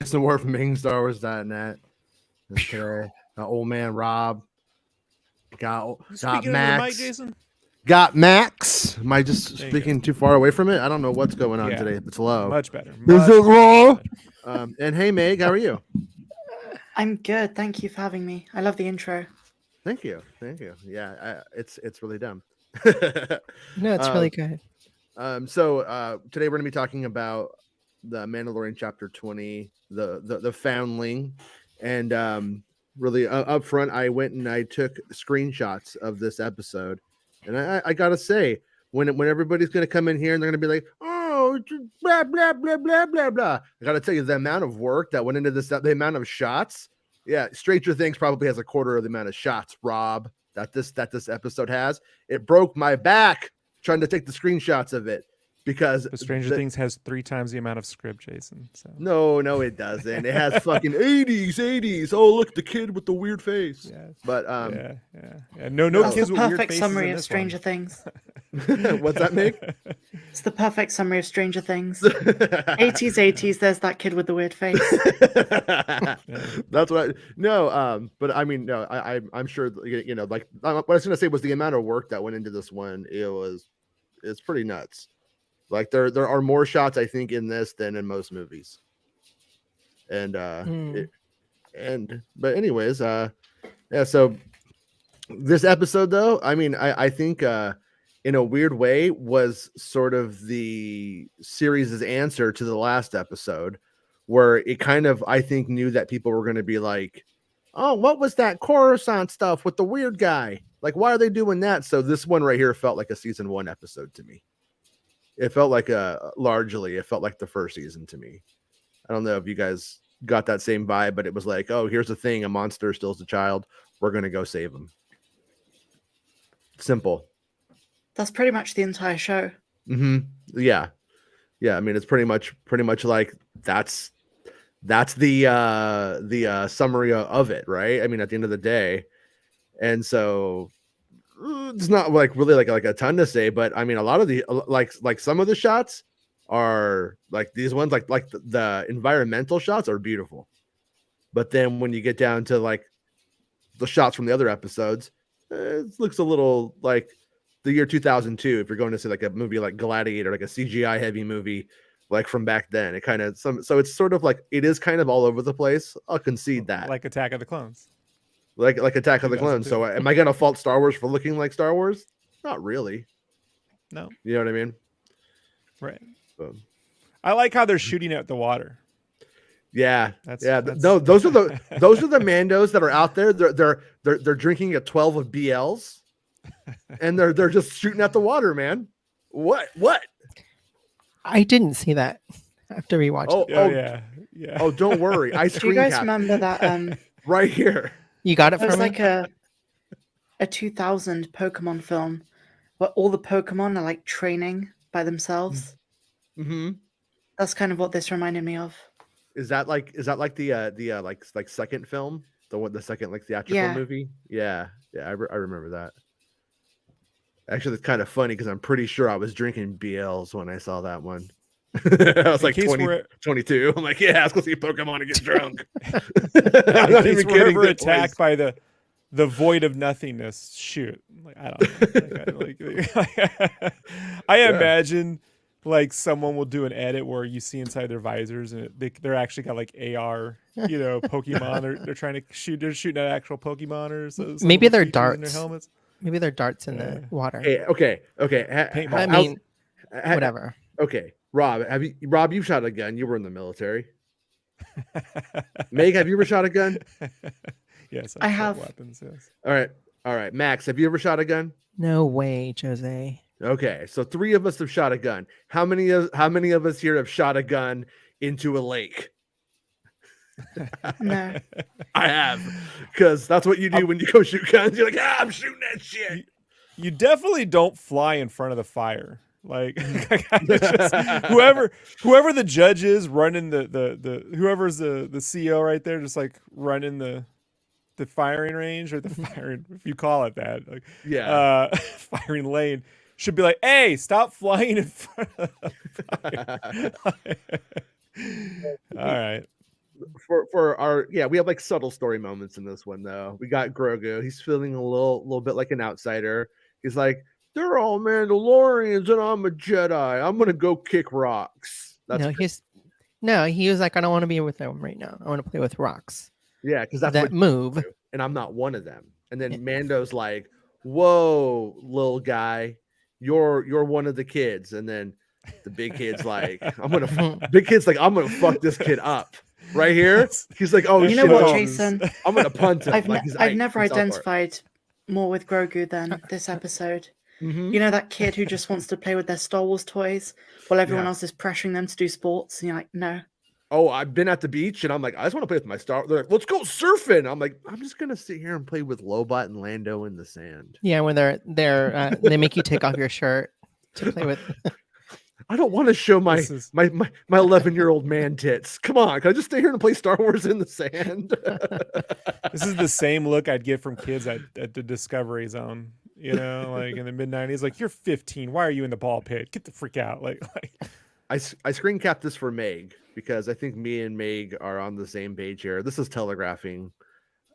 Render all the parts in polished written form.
Jason Ward from MakingStarWars.net. Okay. Old man Rob. Got Speaking into the mic, Max. Jason. Got Max. Am I just There you speaking too far away from it? I don't know what's going on today. It's low. Much better. Is it low? And hey, Meg, how are you? I'm good. Thank you for having me. I love the intro. Thank you. Yeah, it's really dumb. No, it's really good. So today we're going to be talking about the Mandalorian Chapter 20, the Foundling, and really up front, I went and I took screenshots of this episode, and I gotta say, when everybody's going to come in here and they're going to be like, oh, blah blah blah blah blah blah, I gotta tell you the amount of work that went into this, the amount of shots. Yeah, Stranger Things probably has a quarter of the amount of shots, Rob, that this episode has. It broke my back trying to take the screenshots of it because Stranger Things has 3 times the amount of script, Jason. So no, it doesn't. It has fucking 80s. Oh, look, the kid with the weird face. Yeah. But yeah. No That's kids the with weird perfect faces summary in of this Stranger one. Things. What's that make? It's the perfect summary of Stranger Things. 80s. There's that kid with the weird face. That's what. But I mean, no, I'm sure. You know, like what I was gonna say was the amount of work that went into this one. It's pretty nuts. Like there are more shots I think in this than in most movies. And but anyways, yeah. So this episode though, I mean, I think in a weird way was sort of the series' answer to the last episode, where it kind of, I think, knew that people were going to be like, oh, what was that Coruscant stuff with the weird guy? Like, why are they doing that? So this one right here felt like a season 1 episode to me. It felt like largely the first season to me. I don't know if you guys got that same vibe, but it was like, oh, here's the thing. A monster steals a child. We're going to go save him. Simple. That's pretty much the entire show. Yeah. I mean, it's pretty much like that's the summary of it, right? I mean, at the end of the day, and so it's not like really like a ton to say, but I mean, a lot of the like some of the shots are like these ones, like the environmental shots are beautiful, but then when you get down to like the shots from the other episodes, it looks a little like the year 2002. If you're going to see like a movie like Gladiator, like a CGI heavy movie, like from back then, it kind of so it's sort of like it is kind of all over the place. I'll concede that, like Attack of the Clones. Like Attack of the Clones. So am I gonna fault Star Wars for looking like Star Wars? Not really. No. You know what I mean? Right. So. I like how they're shooting at the water. Yeah. No, those are the Mandos that are out there. They're drinking a 12 of BLs, and they're just shooting at the water, man. What? I didn't see that after rewatching. Yeah. Oh, don't worry. I Do you guys remember that? Right here. You got it from me? It was like a 2000 Pokemon film where all the Pokemon are like training by themselves. Mm-hmm. That's kind of what this reminded me of. Is that like the like second film, the second like theatrical movie? Yeah. I remember that. Actually, it's kind of funny because I'm pretty sure I was drinking BLs when I saw that one. I was like 22. I'm like, yeah, let's go see Pokemon and get drunk. I'm not even kidding. We're attacked by the void of nothingness. Shoot, like I don't know. I imagine like someone will do an edit where you see inside their visors and they're actually got like AR, Pokemon. They're trying to shoot. They're shooting at actual Pokemon or so. Maybe they're darts. In their helmets. Maybe they're darts in the water. Hey, okay. I mean, whatever. Okay, Rob, you've shot a gun. You were in the military. Meg, have you ever shot a gun? Yes, I have. Weapons, yes. All right. Max, have you ever shot a gun? No way, Jose. Okay, so 3 of us have shot a gun. How many of us here have shot a gun into a lake? No. I have, because that's what you do when you go shoot guns. You're like, I'm shooting that shit. You definitely don't fly in front of the fire. Like just, whoever the judge is running the whoever's the CEO right there, just like running the firing range or the firing, if you call it that, like firing lane, should be like, hey, stop flying in front of the fire. All right. for our we have like subtle story moments in this one though. We got Grogu. He's feeling a little bit like an outsider. He's like, they're all Mandalorians and I'm a Jedi. I'm gonna go kick rocks. He was like, I don't want to be with them right now. I want to play with rocks. Yeah, because that's that what move. do, and I'm not one of them. And then Mando's like, whoa, little guy, you're one of the kids. And then the big kid's like, I'm gonna fuck this kid up right here. He's like, oh, you know what, Jason? I'm gonna punt him. I've never identified more with Grogu than this episode. Mm-hmm. You know that kid who just wants to play with their Star Wars toys while everyone else is pressuring them to do sports, and you're like, no. Oh, I've been at the beach and I'm like, I just want to play with my Star. They're like, let's go surfing. I'm like, I'm just gonna sit here and play with Lobot and Lando in the sand. Yeah, when they make you take off your shirt to play with. I don't want to show my 11-year-old man tits. Come on, can I just stay here and play Star Wars in the sand? This is the same look I'd get from kids at the Discovery Zone. You know, like in the mid-90s, like, you're 15. Why are you in the ball pit? Get the freak out. Like I screen capped this for Meg because I think me and Meg are on the same page here. This is telegraphing.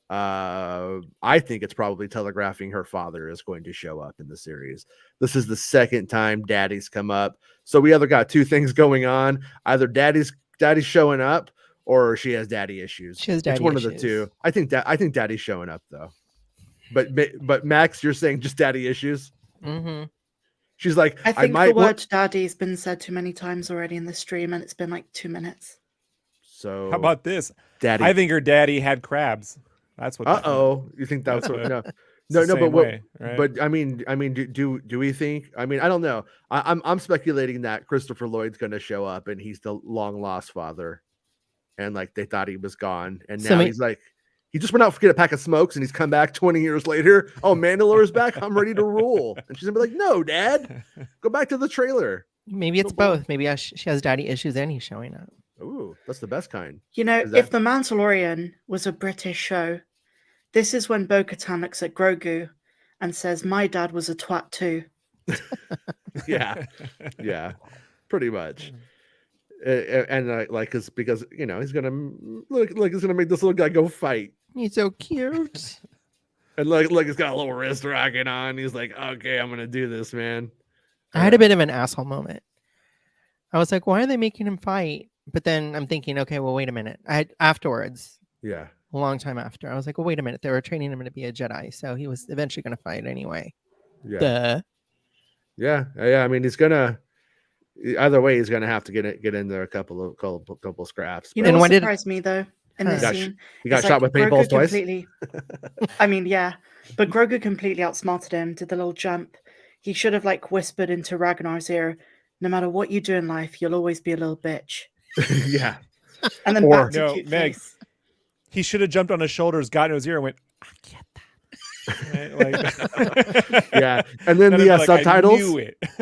I think it's probably telegraphing her father is going to show up in the series. This is the second time Daddy's come up. So we either got two things going on. Either Daddy's showing up or she has daddy issues. She has daddy It's one issues. of the two. I think Daddy's showing up though. But Max, you're saying just daddy issues? Mm-hmm. She's like, I think the word daddy's been said too many times already in the stream, and it's been like 2 minutes. So how about this? Daddy. I think her daddy had crabs. That's what. You think that's what? No, right? But I mean, do we think? I mean, I don't know. I'm speculating that Christopher Lloyd's going to show up and he's the long lost father, and like they thought he was gone, and now he's like, he just went out to get a pack of smokes and he's come back 20 years later. Oh, Mandalore's back. I'm ready to rule. And she's gonna be like, no, Dad, go back to the trailer. Maybe it's both. Maybe she has daddy issues and he's showing up. Ooh, that's the best kind. You know, if The Mandalorian was a British show, this is when Bo-Katan looks at Grogu and says, my dad was a twat too. Yeah, pretty much. And because you know he's gonna he's gonna make this little guy go fight. He's so cute. And he's got a little wrist rocket on. He's like, okay, I'm gonna do this, man. I had a bit of an asshole moment. I was like, why are they making him fight? But then I'm thinking, okay, well, wait a minute. Afterwards, a long time after, I was like, well, wait a minute. They were training him to be a Jedi, so he was eventually going to fight anyway. Yeah. I mean, he's gonna. Either way, he's gonna have to get in there a couple scraps. You know what surprised me though in this scene? He got shot with paintballs twice. I mean, yeah, but Grogu completely outsmarted him. Did the little jump. He should have whispered into Ragnar's ear, "No matter what you do in life, you'll always be a little bitch." Yeah. And then back to cute Meg, face. He should have jumped on his shoulders, got in his ear, and went, "I get that." Right? Yeah, and then the subtitles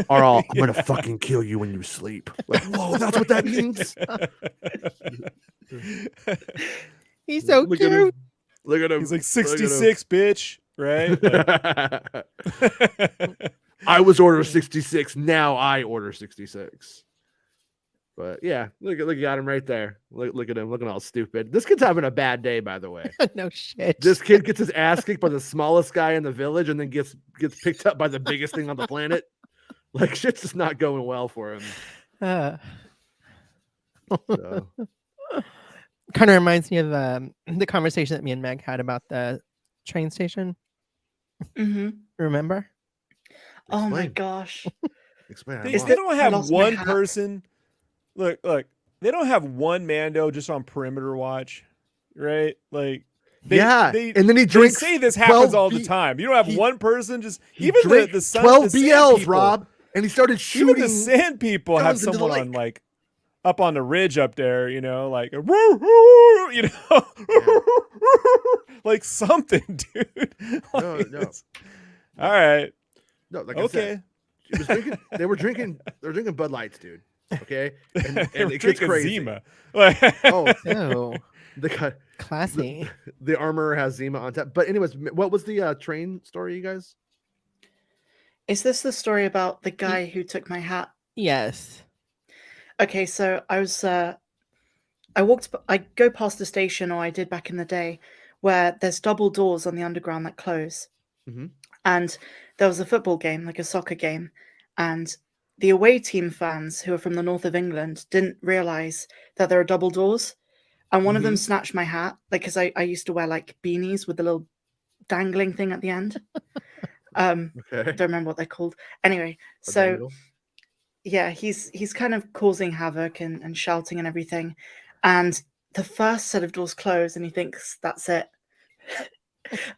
are all, "I'm gonna Yeah. fucking kill you when you sleep." Like, whoa, that's what that means. He's so cute. Look at him. He's like 66, bitch. Right? I was order 66. Now I order 66. But yeah, look at him right there. Look at him looking all stupid. This kid's having a bad day, by the way. No shit. This kid gets his ass kicked by the smallest guy in the village and then gets picked up by the biggest thing on the planet. Like, shit's just not going well for him. So. Kind of reminds me of the conversation that me and Meg had about the train station. Mm-hmm. Remember? Oh my gosh. Explain. They don't have one person. Look, they don't have one Mando just on perimeter watch, right? Like, and then he drinks. They say this happens all the time. You don't have one person just even the 12 BLs, people, Rob, and he started shooting. Even the sand people have someone on up on the ridge up there, you know, like like something, dude. No. All right. No, like okay. I said, they were drinking Bud Lights, dude. Okay, and it gets crazy. Zima. They got classy. The armor has Zima on top. But anyways, what was the train story, you guys? Is this the story about the guy who took my hat? Yes. Okay, so I was I go past the station, or I did back in the day, where there's double doors on the underground that close. Mm-hmm. And there was a football game, like a soccer game, and the away team fans who are from the north of England didn't realize that there are double doors. And one of them snatched my hat, like, because I used to wear like beanies with the little dangling thing at the end. Okay. Don't remember what they're called. Anyway, so yeah, he's kind of causing havoc and shouting and everything. And the first set of doors close, and he thinks that's it.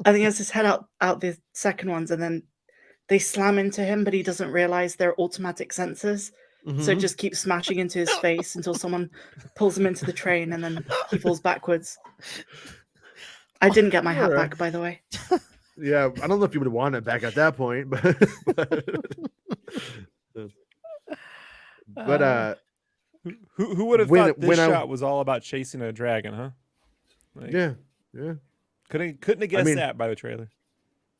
And he has his head out the second ones, and then they slam into him, but he doesn't realize they're automatic sensors. So it just keeps smashing into his face until someone pulls him into the train, and then he falls backwards. I didn't get my hat back, by the way. Yeah, I don't know if you would want it back at that point, but who would have thought this shot was all about chasing a dragon, huh? Like, yeah. Couldn't have guessed that by the trailer.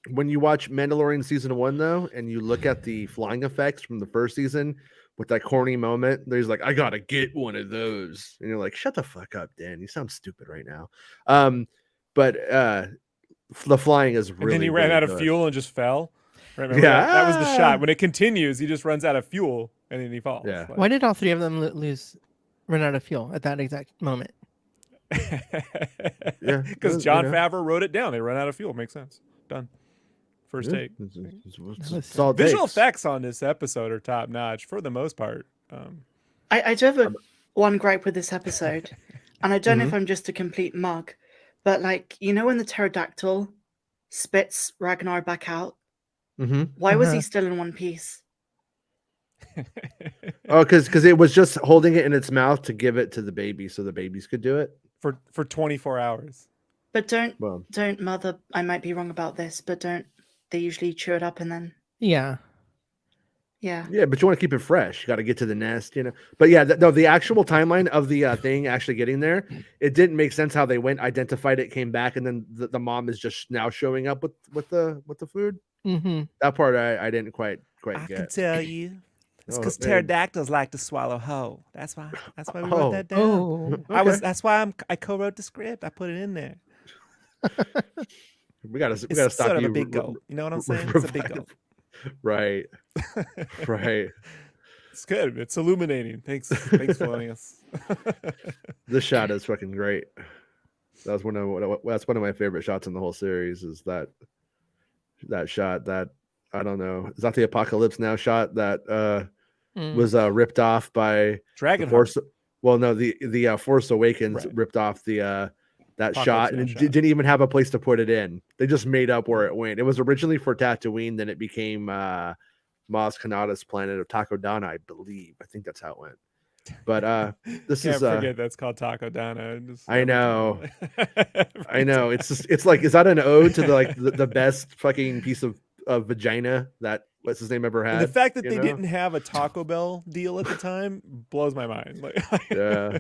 When you watch Mandalorian season 1, though, and you look at the flying effects from the first season with that corny moment, there's like, I gotta get one of those, and you're like, shut the fuck up, Dan. You sound stupid right now. But the flying is really. And then he ran out of fuel and just fell. Right, yeah, that was the shot. When it continues, he just runs out of fuel and then he falls. Yeah. Like, why did all three of them run out of fuel at that exact moment? Yeah, because Jon Favreau wrote it down. They run out of fuel. Makes sense. Done. First take. Visual effects on this episode are top notch for the most part. I do have one gripe with this episode, and I don't know if I'm just a complete mug, but like, you know, when the pterodactyl spits Ragnar back out, why was he still in one piece? Oh, because it was just holding it in its mouth to give it to the baby so the babies could do it for 24 hours. But don't mother, I might be wrong about this, but don't they usually chew it up and then yeah, but you want to keep it fresh. You got to get to the nest, you know. But yeah, the actual timeline of the thing actually getting there, it didn't make sense how they went, identified it, came back, and then the mom is just now showing up with the food. That part I didn't quite get. I can tell you. It's because pterodactyls like to swallow whole. That's why we wrote that down. Okay. That's why I co-wrote the script. I put it in there. we gotta it's stop sort of you. A big goal. You know what I'm saying? It's a big goal. Right. It's good. It's illuminating. Thanks for letting us. This shot is fucking great. That's one of my favorite shots in the whole series. Is that shot that I don't know. Is that the Apocalypse Now shot that was ripped off by Dragon Force? Well, no, the Force Awakens ripped off the that shot, and it didn't even have a place to put it in. They just made up where it went. It was originally for Tatooine, then it became Maz Kanata's planet of Takodana, I believe. I think that's how it went. But this Can't is forget that's called Takodana. I know. I know. It's like, is that an ode to the best fucking piece of vagina that what's his name ever had? And the fact that they didn't have a Taco Bell deal at the time blows my mind. Yeah.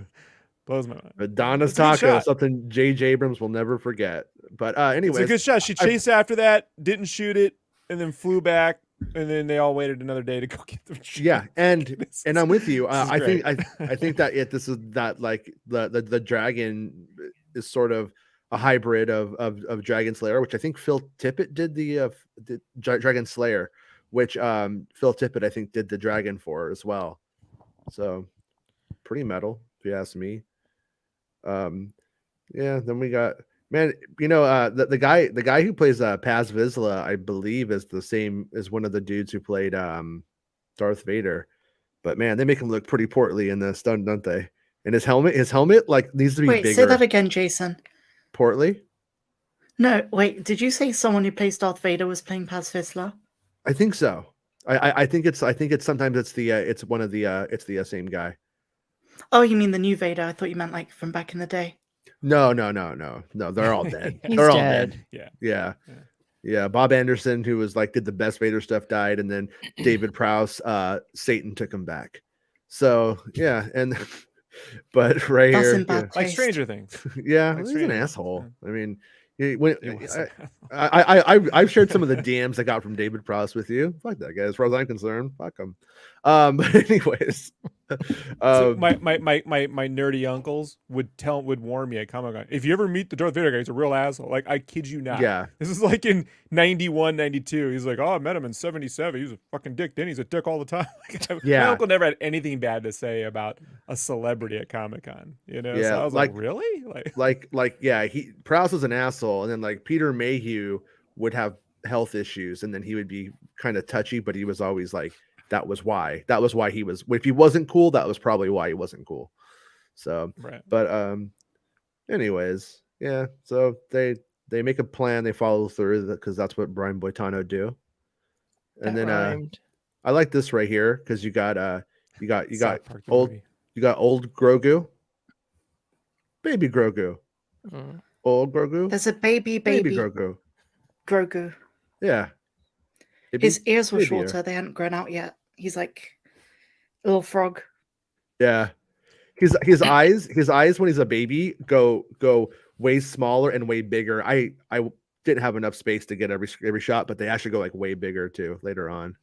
Blows my mind. But Donna's Taco, something J.J. Abrams will never forget. But anyway, it's a good shot. She chased after that, didn't shoot it, and then flew back, and then they all waited another day to go get them. Yeah, and I'm with you. I think that this is that like the dragon is sort of a hybrid of Dragon Slayer, which I think Phil Tippett did the Dragon Slayer, which Phil Tippett I think did the Dragon for as well. So pretty metal, if you ask me. Yeah, then we got the guy who plays Paz Vizsla, I believe, is the same as one of the dudes who played Darth Vader. But man, they make him look pretty portly in this, don't they? And his helmet like needs to be bigger. Wait, say that again, Jason. Portly? No, wait. Did you say someone who plays Darth Vader was playing Paz Vizsla? I think so. I think it's sometimes it's the same guy. Oh, you mean the new Vader? I thought you meant like from back in the day. No. They're all dead. They're all dead. Yeah. Bob Anderson, who was did the best Vader stuff, died, and then David Prowse, Satan took him back. So yeah, and but right That's here, in bad like taste. Stranger Things. Yeah, he's an asshole. I mean, I've shared some of the DMs I got from David Prowse with you. Fuck that guy. As far as I'm concerned, fuck him. But anyways, So my nerdy uncles would warn me at Comic-Con, if you ever meet the Darth Vader guy, he's a real asshole. Like, I kid you not. Yeah. This is like in 91, 92. He's like, oh, I met him in 77. He was a fucking dick then. He's a dick all the time. Yeah. My uncle never had anything bad to say about a celebrity at Comic-Con. You know? Yeah. So I was like really? Yeah, Prowse was an asshole. And then like Peter Mayhew would have health issues, and then he would be kind of touchy, but he was always like, that was why he was, if he wasn't cool, that was probably why he wasn't cool. So right. But anyways, yeah, so they make a plan, they follow through, because that's what Brian Boitano do. And then I like this right here, because you got old Grogu, baby Grogu, old Grogu. There's a baby Grogu. Yeah. His ears were shorter. They hadn't grown out yet. He's like a little frog. Yeah. His eyes when he's a baby go way smaller and way bigger. I didn't have enough space to get every shot, but they actually go like way bigger too later on.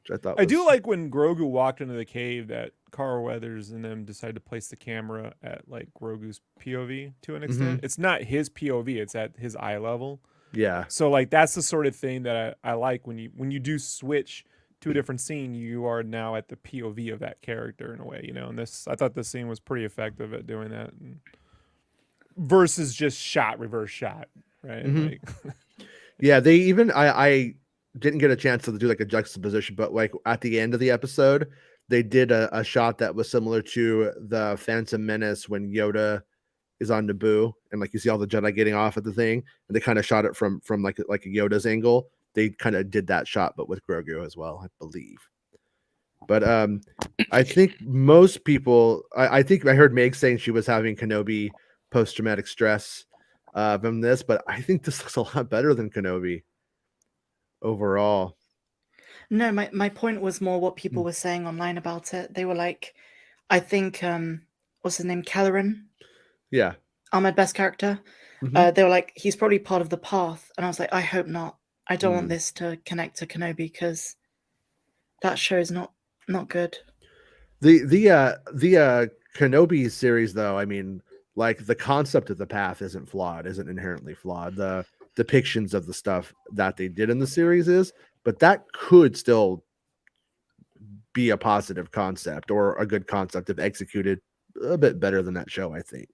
Which I thought I do like when Grogu walked into the cave that Carl Weathers and them decided to place the camera at like Grogu's POV to an extent. It's not his POV, it's at his eye level. Yeah. So like that's the sort of thing that I like when you do switch to a different scene, you are now at the POV of that character in a way, you know. And I thought this scene was pretty effective at doing that, versus just reverse shot, right? Like, yeah, they even I didn't get a chance to do like a juxtaposition, but like at the end of the episode, they did a shot that was similar to the Phantom Menace when Yoda is on Naboo, and like you see all the Jedi getting off at the thing, and they kind of shot it from like a Yoda's angle. They kind of did that shot, but with Grogu as well, I believe. But I think most people, I think I heard Meg saying she was having Kenobi post-traumatic stress from this, but I think this looks a lot better than Kenobi overall. No, my point was more what people were saying online about it. They were like, I think what's his name, Kelleran? Yeah. Ahmed Best character. They were like, he's probably part of the path. And I was like, I hope not. I don't want this to connect to Kenobi, because that show is not good. The Kenobi series, though, I mean, like the concept of the path isn't inherently flawed. The depictions of the stuff that they did in the series is, but that could still be a positive concept or a good concept if executed a bit better than that show, I think.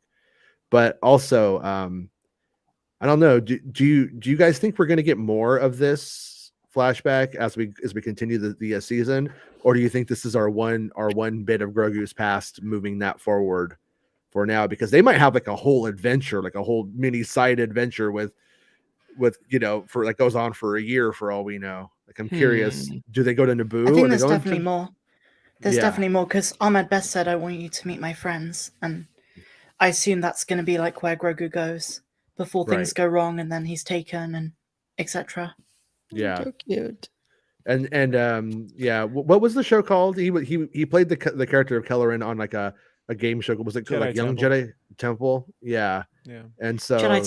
But also, I don't know. Do you guys think we're going to get more of this flashback as we continue the season, or do you think this is our one bit of Grogu's past, moving that forward for now? Because they might have like a whole adventure, like a whole mini side adventure with for like goes on for a year for all we know. Like I'm curious, do they go to Naboo? I think there's definitely more. There's definitely more, because Ahmed Best said, I want you to meet my friends, and I assume that's going to be like where Grogu goes before things go wrong, and then he's taken and etc. Yeah, so cute. And yeah, what was the show called? He played the character of Kelleran on like a game show. Was it called like Young Jedi Temple? Yeah. And so Jedi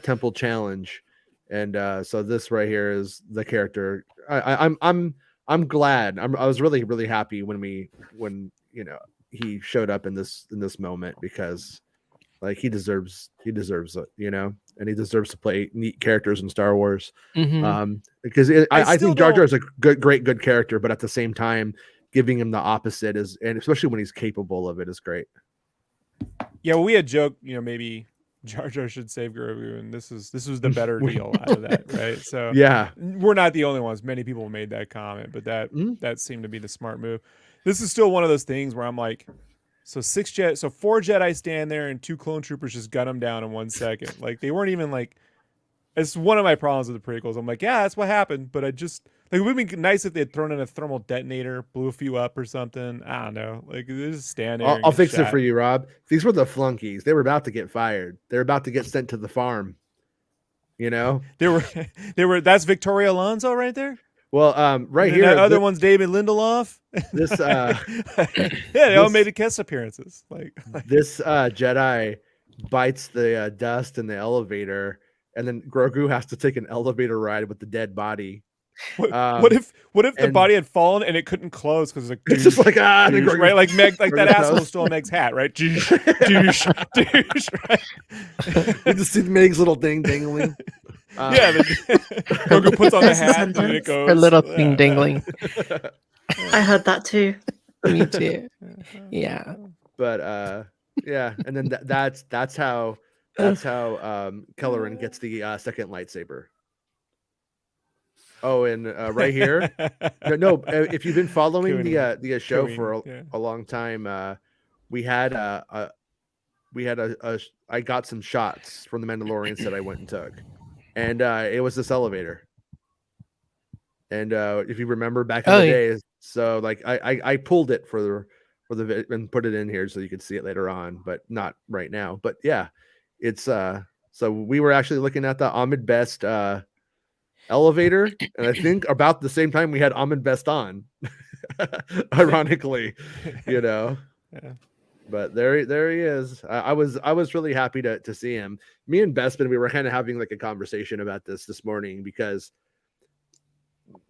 Temple Challenge. And so this right here is the character. I'm glad. I was really, really happy when he showed up in this moment, because like he deserves it, and he deserves to play neat characters in Star Wars. Because I think Jar Jar is a great character, but at the same time, giving him the opposite and especially when he's capable of it, is great. Yeah, well, we had joked, maybe Jar Jar should save Grogu, and this was the better deal out of that, right? So yeah, we're not the only ones. Many people made that comment, but that seemed to be the smart move. This is still one of those things where I'm like, so 4 Jedi stand there and 2 clone troopers just gun them down in 1 second. Like they weren't even like. It's one of my problems with the prequels. I'm like, yeah, that's what happened, but it would be nice if they had thrown in a thermal detonator, blew a few up or something. I don't know. Like they just stand there. I'll fix it for you, Rob. These were the flunkies. They were about to get fired. They're about to get sent to the farm. They were. That's Victoria Alonso right there. Well, right here, that other one's David Lindelof. This, they all made guest appearances. Like this Jedi bites the dust in the elevator, and then Grogu has to take an elevator ride with the dead body What if the body had fallen and it couldn't close because like it's just like douche, right? Like Meg, like that asshole stole Meg's hat, right? Douche, douche, douche, right? You just see Meg's little thing dangling. Yeah, Grogu puts on the hat and then it goes. Her little thing dangling. I heard that too. Me too. Yeah. But yeah, and then that's how Kelleran gets the second lightsaber. Oh, and right here, no. If you've been following the show for a long time, we had I got some shots from the Mandalorians that I went and took, and it was this elevator. And if you remember back in the days, so like I pulled it for the and put it in here so you could see it later on, but not right now. But yeah, it's so we were actually looking at the Ahmed Best elevator, and I think about the same time we had Ahmed Best on, ironically, you know. Yeah. But there he is. I was really happy to see him. Me and Bespin, we were kind of having like a conversation about this morning, because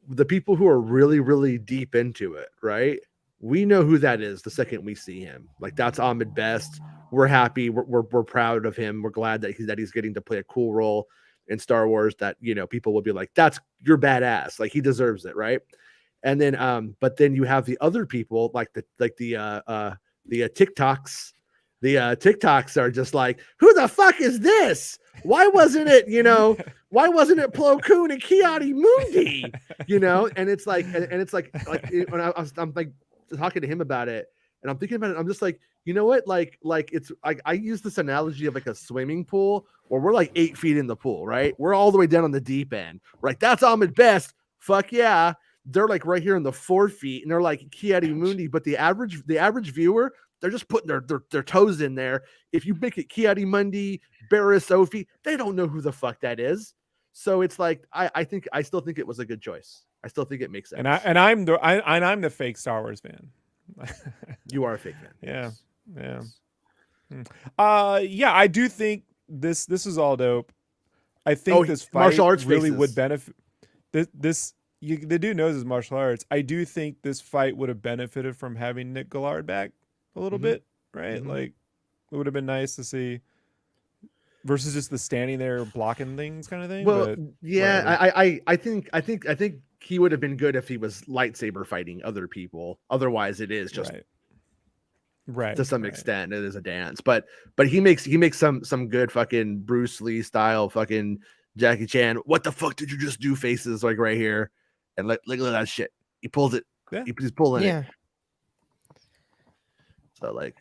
the people who are really, really deep into it, right? We know who that is the second we see him. Like, that's Ahmed Best. We're happy. We're proud of him. We're glad that he's getting to play a cool role in Star Wars, that, you know, people will be like, you're badass. Like, he deserves it, right? And then but then you have the other people, like the TikToks. The TikToks are just like, who the fuck is this? Why wasn't it, why wasn't it Plo Koon and Kiadi Mundi? And it's like, when I'm like talking to him about it, and I'm thinking about it, I'm just like, you know what? Like it's like, I use this analogy of like a swimming pool where we're like 8 feet in the pool, right? We're all the way down on the deep end. We're like, that's Ahmed Best. Fuck yeah. They're like right here in the 4 feet, and they're like Kiadi Mundi, but the average viewer, they're just putting their toes in there. If you make it Kiadi Mundi, Barriss Ophi, they don't know who the fuck that is. So it's like, I still think it was a good choice. I still think it makes sense. And I'm the fake Star Wars fan. You are a fake fan. Yeah. Yeah. I do think this is all dope. I think this fight martial arts really faces. would benefit. The dude knows his martial arts. I do think this fight would have benefited from having Nick Gillard back a little bit, right? Mm-hmm. Like, it would have been nice to see, versus just the standing there blocking things kind of thing. Well, but yeah, I think he would have been good if he was lightsaber fighting other people. Otherwise, it is just right to some extent it is a dance. But he makes some good fucking Bruce Lee style fucking Jackie Chan. What the fuck did you just do? Faces like right here, and look at that shit. He pulls it. Yeah. He's pulling it. So like,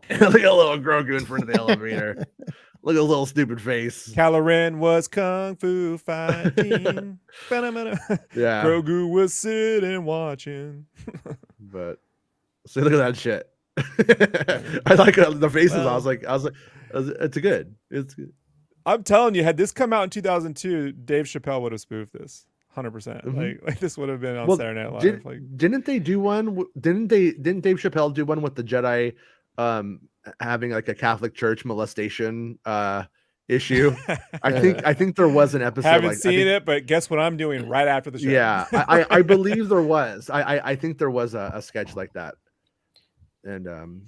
look at a little Grogu in front of the elevator. Look at a little stupid face. Kelleran was kung fu fighting. Yeah. Grogu was sitting watching. But see, look at that shit. I like the faces. Well, I was like, it's good. It's good. I'm telling you, had this come out in 2002, Dave Chappelle would have spoofed this 100%. Mm-hmm. Like this would have been on Saturday Night Live. Didn't they do one? Didn't Dave Chappelle do one with the Jedi having like a Catholic Church molestation issue? I think there was an episode. Haven't seen it, but guess what I'm doing right after the show? Yeah, I believe there was. I think there was a sketch like that. And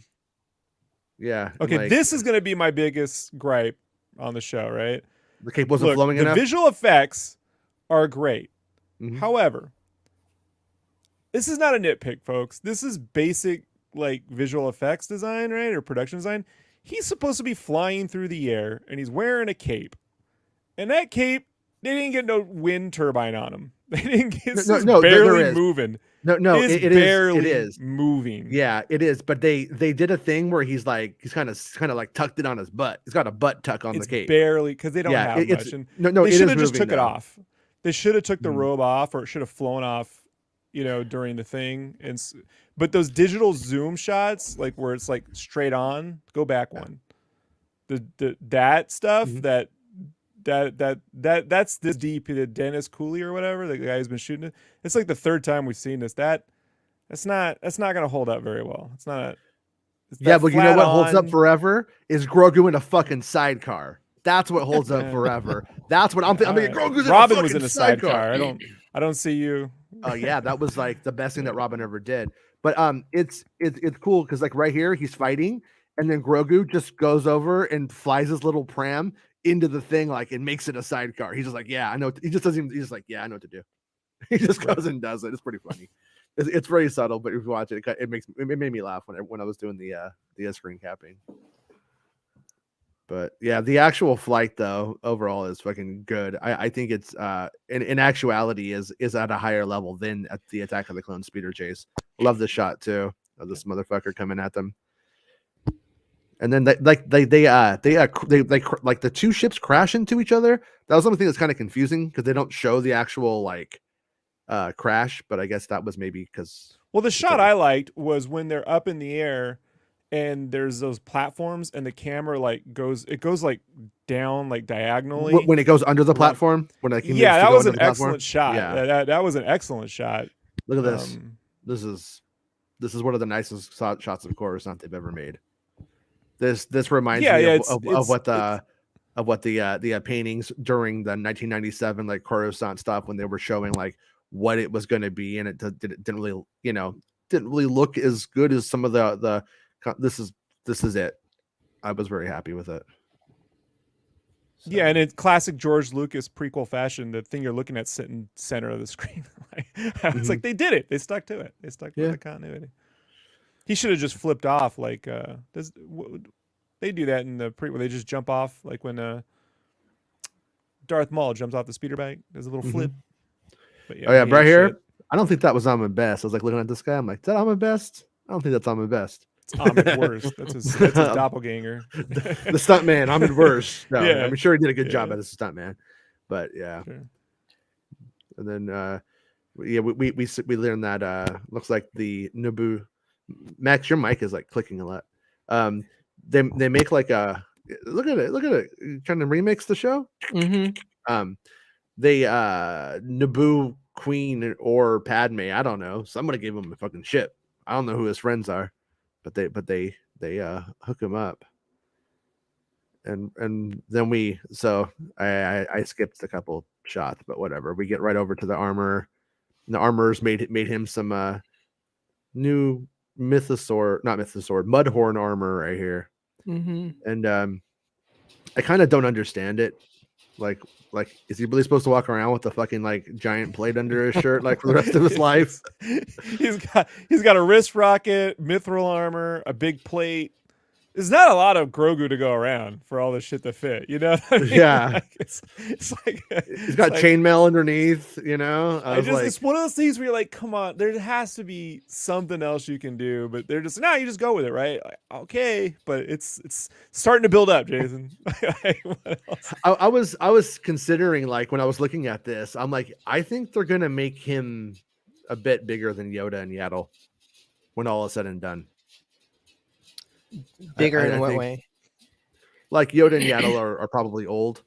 yeah. Okay, like, this is going to be my biggest gripe on the show, right? The cape wasn't flowing enough. The visual effects are great. Mm-hmm. However, this is not a nitpick, folks. This is basic like visual effects design, right? Or production design. He's supposed to be flying through the air and he's wearing a cape. And that cape, they didn't get no wind turbine on him. They didn't get barely moving. No, it is moving. Yeah, it is. But they did a thing where he's kind of like tucked it on his butt. He's got a butt tuck on the cape. Barely, because they don't have much. And they should have just took it off. They should have took the robe off, or it should have flown off, during the thing. But those digital zoom shots, like where it's like straight on, go back one. That stuff that's this DP, the Dennis Cooley or whatever, the guy who's been shooting it. It's like the third time we've seen this. That's not going to hold up very well. It's not. Yeah, but you know what holds up forever is Grogu in a fucking sidecar. That's what holds up forever. That's what I'm thinking. I mean, Grogu's in Robin a was in fucking a sidecar. I don't. I don't see you. Oh yeah, that was like the best thing that Robin ever did. But it's cool because like right here he's fighting, and then Grogu just goes over and flies his little pram into the thing, like, and makes it a sidecar. He's just like, yeah, I know. He just doesn't. He's just like, yeah, I know what to do. He just goes and does it. It's pretty funny. It's very subtle, but if you watch it, it made me laugh when I was doing the screen capping. But yeah, the actual flight though overall is fucking good. I think it's in actuality is at a higher level than at the Attack of the Clones speeder chase. Love the shot too of this motherfucker coming at them. And then they like the two ships crash into each other. That was something that's kind of confusing because they don't show the actual like crash, but I guess that was maybe because the shot I liked was when they're up in the air and there's those platforms and the camera like goes like down like diagonally when it goes under the platform. When that was an excellent shot. Yeah, that was an excellent shot. Look at this. This is one of the nicest shots of Coruscant they've ever made. This reminds me of what the paintings during the 1997 like Coruscant stuff when they were showing like what it was going to be, and it didn't really look as good as some of the. This is it. I was very happy with it. So. Yeah, and in classic George Lucas prequel fashion, the thing you're looking at sitting center of the screen. It's like they did it. They stuck to it. They stuck to the continuity. He should have just flipped off. Like they do that in the prequel. They just jump off, like when Darth Maul jumps off the speeder bike. There's a little flip. But right here. Shit. I don't think that was on my best. I was like looking at this guy. I'm like, is that on my best? I don't think that's on my best. Ahmed Worst. That's his doppelganger. The stuntman, Ahmed Worst. No, yeah. I'm sure he did a good job as a stuntman. But yeah. Sure. And then we learned that looks like the Naboo. Max, your mic is like clicking a lot. They make like a look at it. You're trying to remix the show. Mm-hmm. They Naboo Queen or Padme, I don't know. Somebody gave him a fucking ship. I don't know who his friends are. But they hook him up, and then I skipped a couple shots, but whatever. We get right over to the armor. And the armorers made him some new Mudhorn armor right here, and I kind of don't understand it. Like, is he really supposed to walk around with a fucking like giant plate under his shirt like for the rest of his life? He's got a wrist rocket, mithril armor, a big plate. There's not a lot of Grogu to go around for all this shit to fit, you know? What I mean? Yeah, like, it's like he's got chainmail underneath, you know. It's one of those things where you're like, come on, there has to be something else you can do, but they're just no, you just go with it, right? Like, okay, but it's starting to build up, Jason. I was considering like when I was looking at this, I'm like, I think they're gonna make him a bit bigger than Yoda and Yaddle when all is said and done. Bigger in what way? Like Yoda and Yaddle are probably old,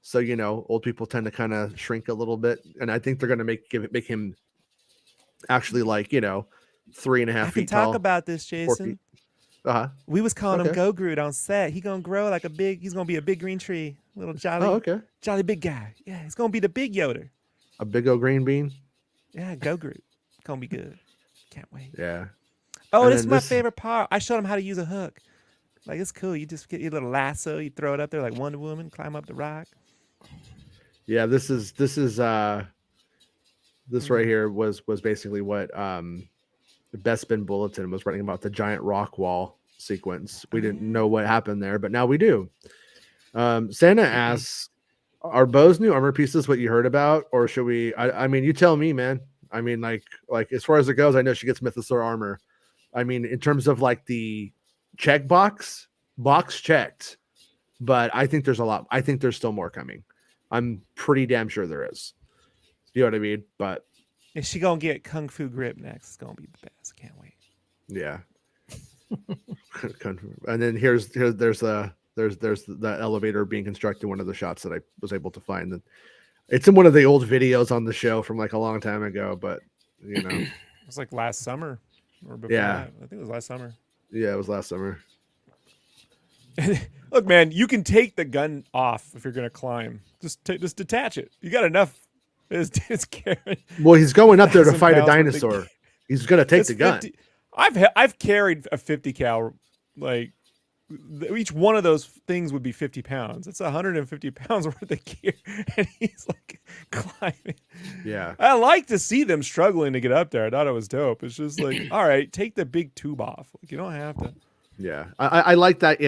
so you know, old people tend to kind of shrink a little bit, and I think they're gonna make him actually like 3.5 feet tall. Talk about this, Jason. We was calling him Go-Groot on set. He's gonna grow like he's gonna be a big green tree, little jolly, jolly big guy. Yeah, he's gonna be the big Yoda. A big old green bean. Yeah, Go-Groot. Gonna be good. Can't wait. Yeah. Oh, this is my favorite part. I showed him how to use a hook. Like, it's cool. You just get your little lasso, you throw it up there like Wonder Woman, climb up the rock. Yeah, this right here was basically what the Bespin Bulletin was writing about, the giant rock wall sequence. We didn't know what happened there, but now we do. Santa asks, are Bo's new armor pieces what you heard about, or should we? I mean, you tell me, man. I mean, like as far as it goes, I know she gets Mythosaur armor. I mean, in terms of like the box checked, but I think there's a lot. I think there's still more coming. I'm pretty damn sure there is. You know what I mean? But is she gonna get Kung Fu Grip next? It's gonna be the best. I can't wait. Yeah. And then there's the elevator being constructed. One of the shots that I was able to find. That it's in one of the old videos on the show from like a long time ago, but it was like last summer or before that. I think it was last summer. Yeah, it was last summer. Look, man, you can take the gun off if you're gonna climb. Just detach it. You got enough It's carrying. Well, he's going up there to 1,000 fight a pounds worth of dinosaur. He's gonna take It's the gun. 50 I've carried a 50 cal. Like each one of those things would be 50 pounds. It's 150 pounds worth of gear, and he's like climbing. Yeah, I like to see them struggling to get up there. I thought it was dope. It's just like, all right, take the big tube off. Like you don't have to. yeah. I like that.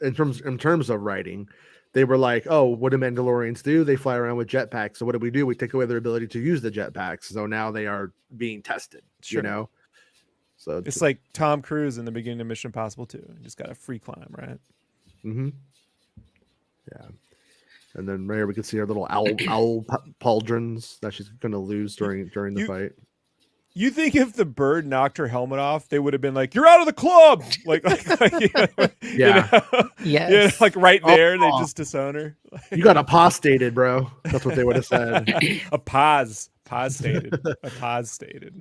In terms of writing, they were like, oh, what do Mandalorians do? They fly around with jetpacks. So what do? We take away their ability to use the jetpacks. So now they are being tested. Sure. You know. So It's like Tom Cruise in the beginning of Mission Impossible 2. You just got a free climb, right? Mm-hmm. Yeah. And then right here we can see our little owl pauldrons that she's going to lose during the fight. You think if the bird knocked her helmet off, they would have been like, "You're out of the club!" Like yeah, yes, you know, like right there, they just disown her. You got apostated, bro. That's what they would have said. A pause stated,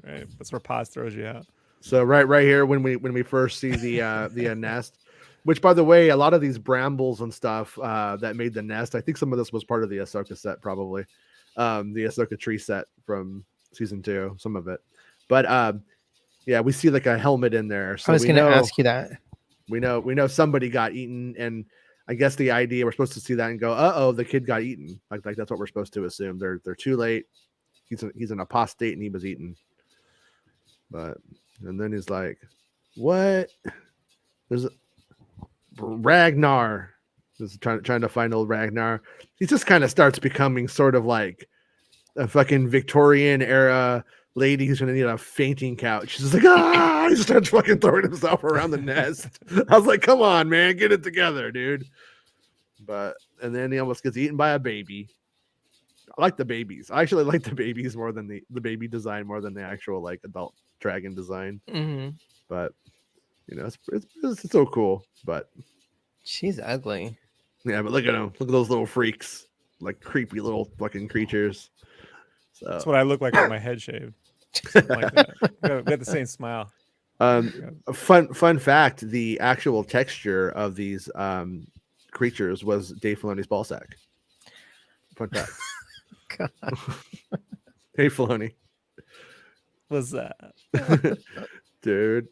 right? That's where pause throws you out. So right here when we first see the nest, which by the way, a lot of these brambles and stuff that made the nest, I think some of this was part of the Ahsoka set, probably the Ahsoka tree set from season 2, some of it. But yeah, we see like a helmet in there. So I was going to ask you that. We know somebody got eaten, and I guess the idea we're supposed to see that and go, oh, the kid got eaten. Like that's what we're supposed to assume. They're too late. He's an apostate and he was eaten. And then he's like, what? There's Ragnar. He's trying to find old Ragnar. He just kind of starts becoming sort of like a fucking Victorian era lady who's gonna need a fainting couch. She's just like, ah! He starts fucking throwing himself around the nest. I was like, come on, man, get it together, dude. And then he almost gets eaten by a baby. I like the babies. I actually like the babies more than the baby design more than the actual like adult dragon design. Mm-hmm. But you know, it's so cool. But she's ugly. Yeah, but look at them. Look at those little freaks, like creepy little fucking creatures. So that's what I look like with my head shaved. Like that. We got the same smile. Fun fact: the actual texture of these creatures was Dave Filoni's ballsack. Fun fact. Dave Filoni. What's that? Dude,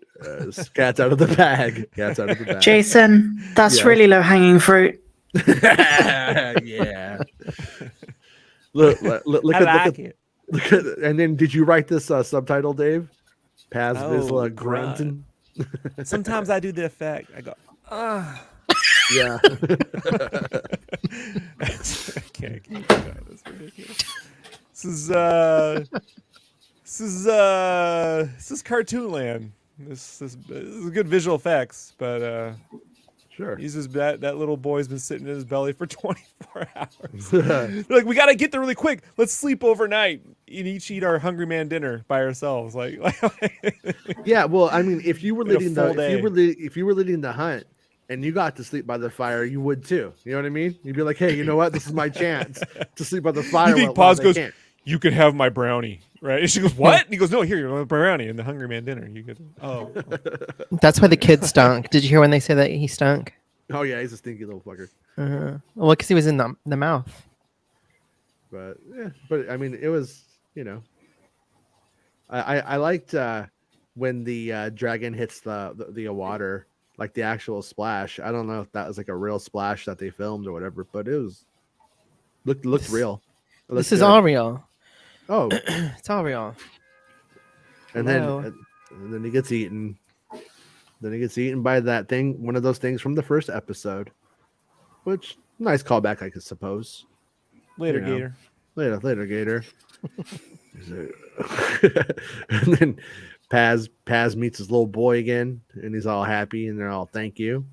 cat's out of the bag. Cat's out of the bag. Jason, that's really low hanging fruit. Yeah. Look at, and then did you write this subtitle, Dave? Paz Vizsla grunting. Sometimes I do the effect. I go, ah. Yeah. I can't keep that. That's ridiculous. This is cartoon land. This is good visual effects, but sure. He's just that little boy's been sitting in his belly for 24 hours. They're like, we gotta get there really quick. Let's sleep overnight and eat our Hungry Man dinner by ourselves. Like yeah. Well, I mean, if you were leading the hunt and you got to sleep by the fire, you would too. You know what I mean? You'd be like, hey, you know what? This is my chance to sleep by the fire. You think Paz goes, you could have my brownie, right? And she goes, what? And he goes, no, here, you're my brownie and the Hungry Man dinner. You could. Oh. That's why the kid stunk. Did you hear when they said that he stunk? Oh yeah, he's a stinky little fucker. Well, because he was in the mouth. But I mean, it was, you know, I liked when the dragon hits the water, like the actual splash. I don't know if that was like a real splash that they filmed or whatever, but it was looked real. This is all real. Oh, it's all real. And then he gets eaten. Then he gets eaten by that thing, one of those things from the first episode, which nice callback, I suppose. Later, Gator. Later, Gator. And then Paz meets his little boy again, and he's all happy, and they're all thank you.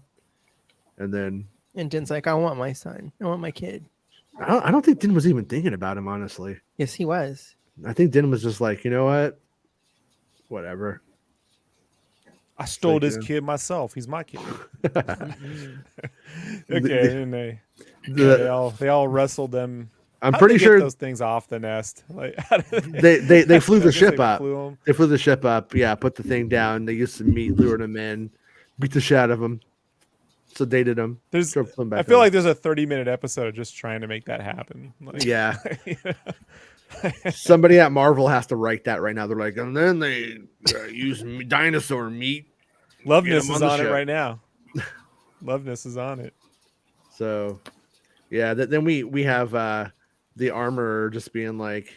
And Din's like, I want my son. I want my kid. I don't think Din was even thinking about him, honestly. Yes, he was. I think Din was just like, you know what? Whatever. I stole this kid myself. He's my kid. Okay, and they all wrestled them. I'm pretty sure those things off the nest. Like they flew the ship up. They flew the ship up. Yeah, put the thing down. They used some meat, lured him in, beat the shit out of him, sedated him. I feel like there's a 30-minute episode just trying to make that happen. Like, yeah. Somebody at Marvel has to write that right now. They're like, and then they use dinosaur meat. Loveness is on it right now. Loveness is on it. So, yeah. Then we have the armorer just being like,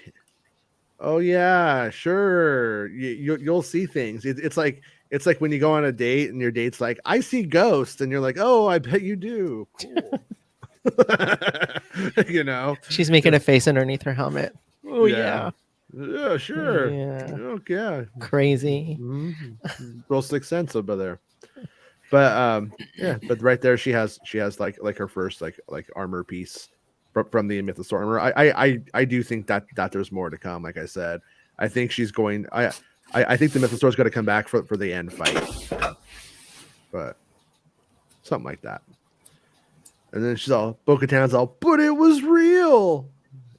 "Oh yeah, sure. You'll see things." It's like when you go on a date and your date's like, "I see ghosts," and you're like, "Oh, I bet you do." Cool. You know, she's making a face underneath her helmet. Oh yeah, sure. Yeah. Okay. Crazy. Mm-hmm. Real Sixth Sense over there. But yeah, but right there she has like her first like armor piece from the Mythosauur armor. I do think that there's more to come. Like I said, I think she's going. I think the Mythosaur's going to come back for the end fight, but something like that. And then she's all, Bo-Katan's all, but it was real.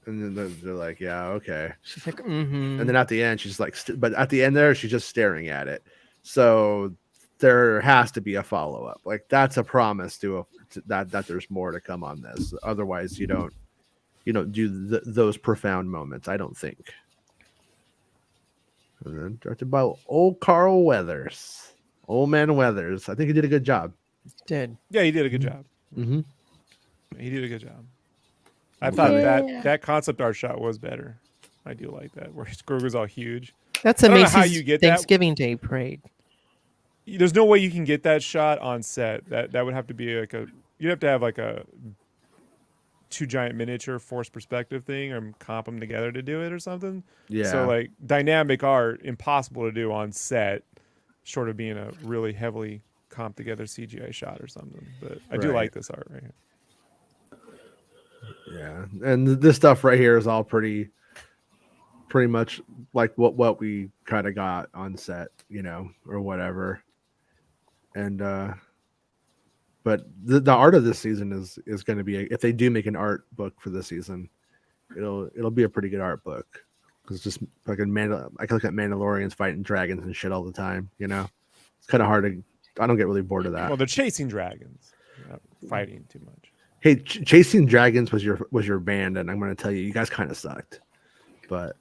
And then they're like, yeah, okay. She's like, mm-hmm. And then at the end, she's like, but at the end there, she's just staring at it. So there has to be a follow up. Like that's a promise to that there's more to come on this. Otherwise, you don't do those profound moments. I don't think. And then directed by old Carl Weathers, old man Weathers. I think he did a good job. He did. Yeah, he did a good job. Mm-hmm. He did a good job. I thought that concept art shot was better. I do like that, where Grogu's all huge. That's amazing. How you get Thanksgiving Day parade. There's no way you can get that shot on set. That would have to be like you'd have to have like a two giant miniature forced perspective thing, or comp them together to do it or something. Yeah. So like dynamic art, impossible to do on set, short of being a really heavily comp together CGI shot or something. But I do like this art right here. Yeah, and this stuff right here is all pretty much like what we kind of got on set, or whatever. And but the art of this season is going to be if they do make an art book for this season, it'll be a pretty good art book, because it's just like I can look at Mandalorians fighting dragons and shit all the time. It's kind of hard to. I don't get really bored of that. Well, they're chasing dragons, not fighting too much. Hey, Chasing Dragons was your band, and I'm going to tell you guys kind of sucked. But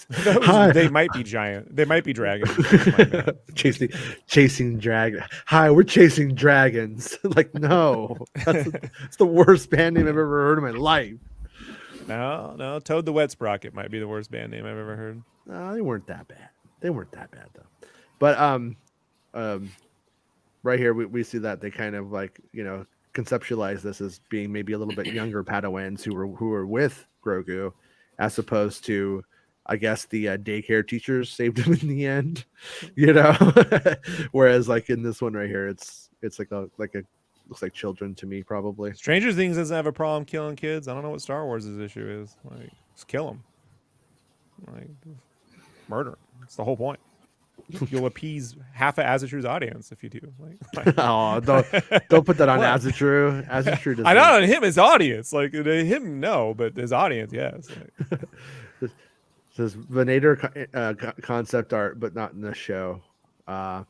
they might be giant. They might be dragons. chasing dragon. Hi, we're chasing dragons. Like, no, it's the worst band name I've ever heard in my life. No, Toad the Wet Sprocket might be the worst band name I've ever heard. No, they weren't that bad. Though. But right here we see that they kind of like conceptualize this as being maybe a little bit younger Padawans who were with Grogu, as opposed to, I guess, the daycare teachers saved him in the end, whereas like in this one right here, it's like a looks like children to me, probably. Stranger Things doesn't have a problem killing kids. I don't know what Star Wars' issue is. Like, just kill them. Like, murder. It's the whole point. You'll appease half of Azatru's audience if you do. Oh, don't put that on Azatru. Azatru doesn't. I know, on him, his audience. Like him, no, but his audience, yes. This says Venator concept art, but not in the show. Yeah.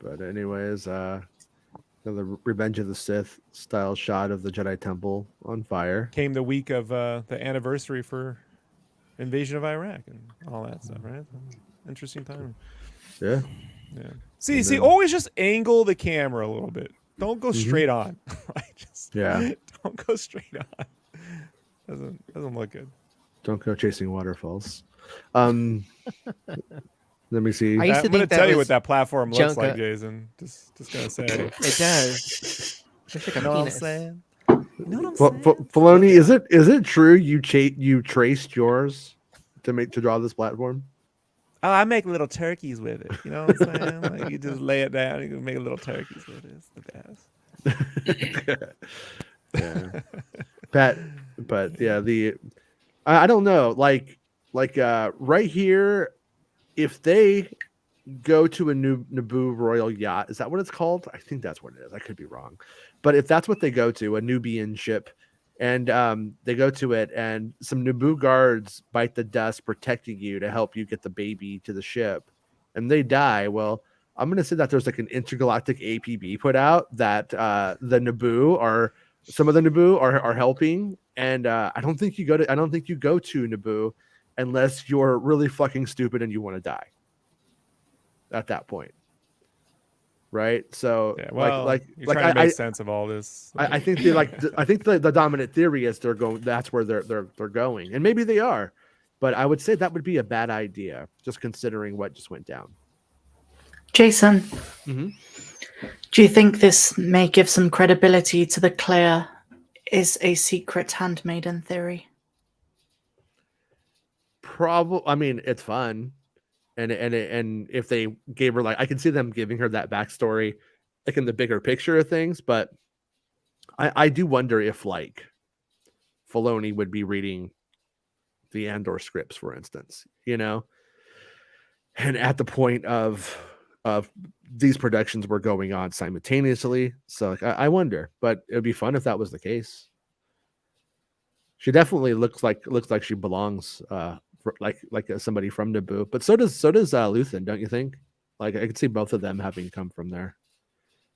But anyways, the Revenge of the Sith style shot of the Jedi Temple on fire came the week of the anniversary for invasion of Iraq and all that stuff, right? Interesting time. Yeah. See, always just angle the camera a little bit. Don't go straight on. Don't go straight on. Doesn't look good. Don't go chasing waterfalls. Let me see. I'm going to tell you what that platform looks like, Jason. Just gonna say it does. It's like a penis. Filoni, is it true you traced yours to draw this platform? Oh, I make little turkeys with it. You know what I'm saying? Like, you just lay it down, you can make little turkeys with it. It's the best. Yeah. Pat, but yeah, I don't know. Like right here, if they go to a new Naboo Royal Yacht, is that what it's called? I think that's what it is. I could be wrong. But if that's what they go to, a Nubian ship, and they go to it, and some Naboo guards bite the dust protecting you to help you get the baby to the ship, and they die, well, I'm going to say that there's like an intergalactic APB put out that the Naboo are some of the Naboo are helping, and I don't think you go to Naboo unless you're really fucking stupid and you want to die. At that point, right? So yeah, well, you're trying to make sense of all this. I think they I think the dominant theory is that's where they're going, and maybe they are, but I would say that would be a bad idea, just considering what just went down. Jason, do you think this may give some credibility to the Claire is a secret handmaiden theory? Probably. I mean, it's fun. And if they gave her, like, I can see them giving her that backstory, like in the bigger picture of things. But I do wonder if, like, Filoni would be reading the Andor scripts, for instance, and at the point of these productions were going on simultaneously. So like, I wonder, but it would be fun if that was the case. She definitely looks like she belongs. Like somebody from Naboo, but so does Luthen, don't you think? Like, I could see both of them having come from there.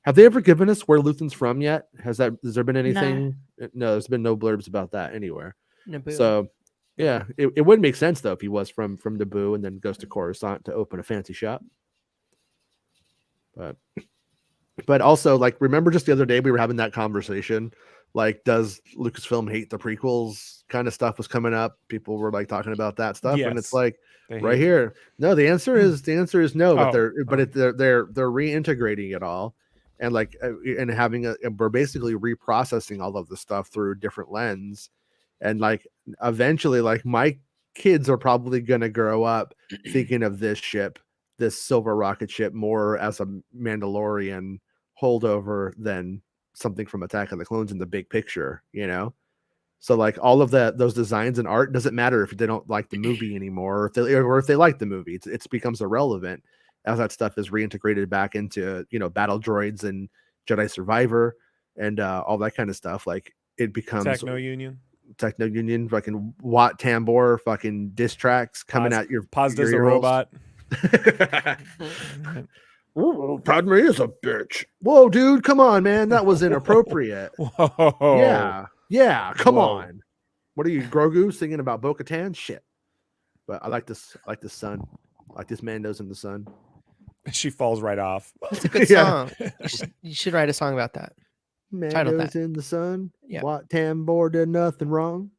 Have they ever given us where Luthen's from yet? Has there been anything? No, there's been no blurbs about that anywhere. Naboo. So yeah, it would make sense though if he was from Naboo and then goes to Coruscant to open a fancy shop. But also, like, remember just the other day we were having that conversation. Like, does Lucasfilm hate the prequels? Kind of stuff was coming up. People were like talking about that stuff, and it's like right here. No, the answer is no. But they're reintegrating it all, and like and having we're basically reprocessing all of the stuff through a different lens, and like eventually, like, my kids are probably gonna grow up thinking of this silver rocket ship, more as a Mandalorian holdover than something from Attack of the Clones in the big picture, So like all of those designs and art doesn't matter if they don't like the movie anymore, or if they like the movie. It becomes irrelevant as that stuff is reintegrated back into battle droids and Jedi Survivor and all that kind of stuff. Like, it becomes Techno Union, fucking Watt Tambor, fucking diss tracks coming at your Paz does the robot. Padme is a bitch. Whoa, dude, come on, man, that was inappropriate. Whoa. Yeah, come on. What are you, Grogu, singing about Bo-Katan? Shit. But I like this sun. I like this Mando's in the sun. She falls right off. That's a good song. You should write a song about that. Mando's in the sun. Yeah. Watt Tambor did nothing wrong.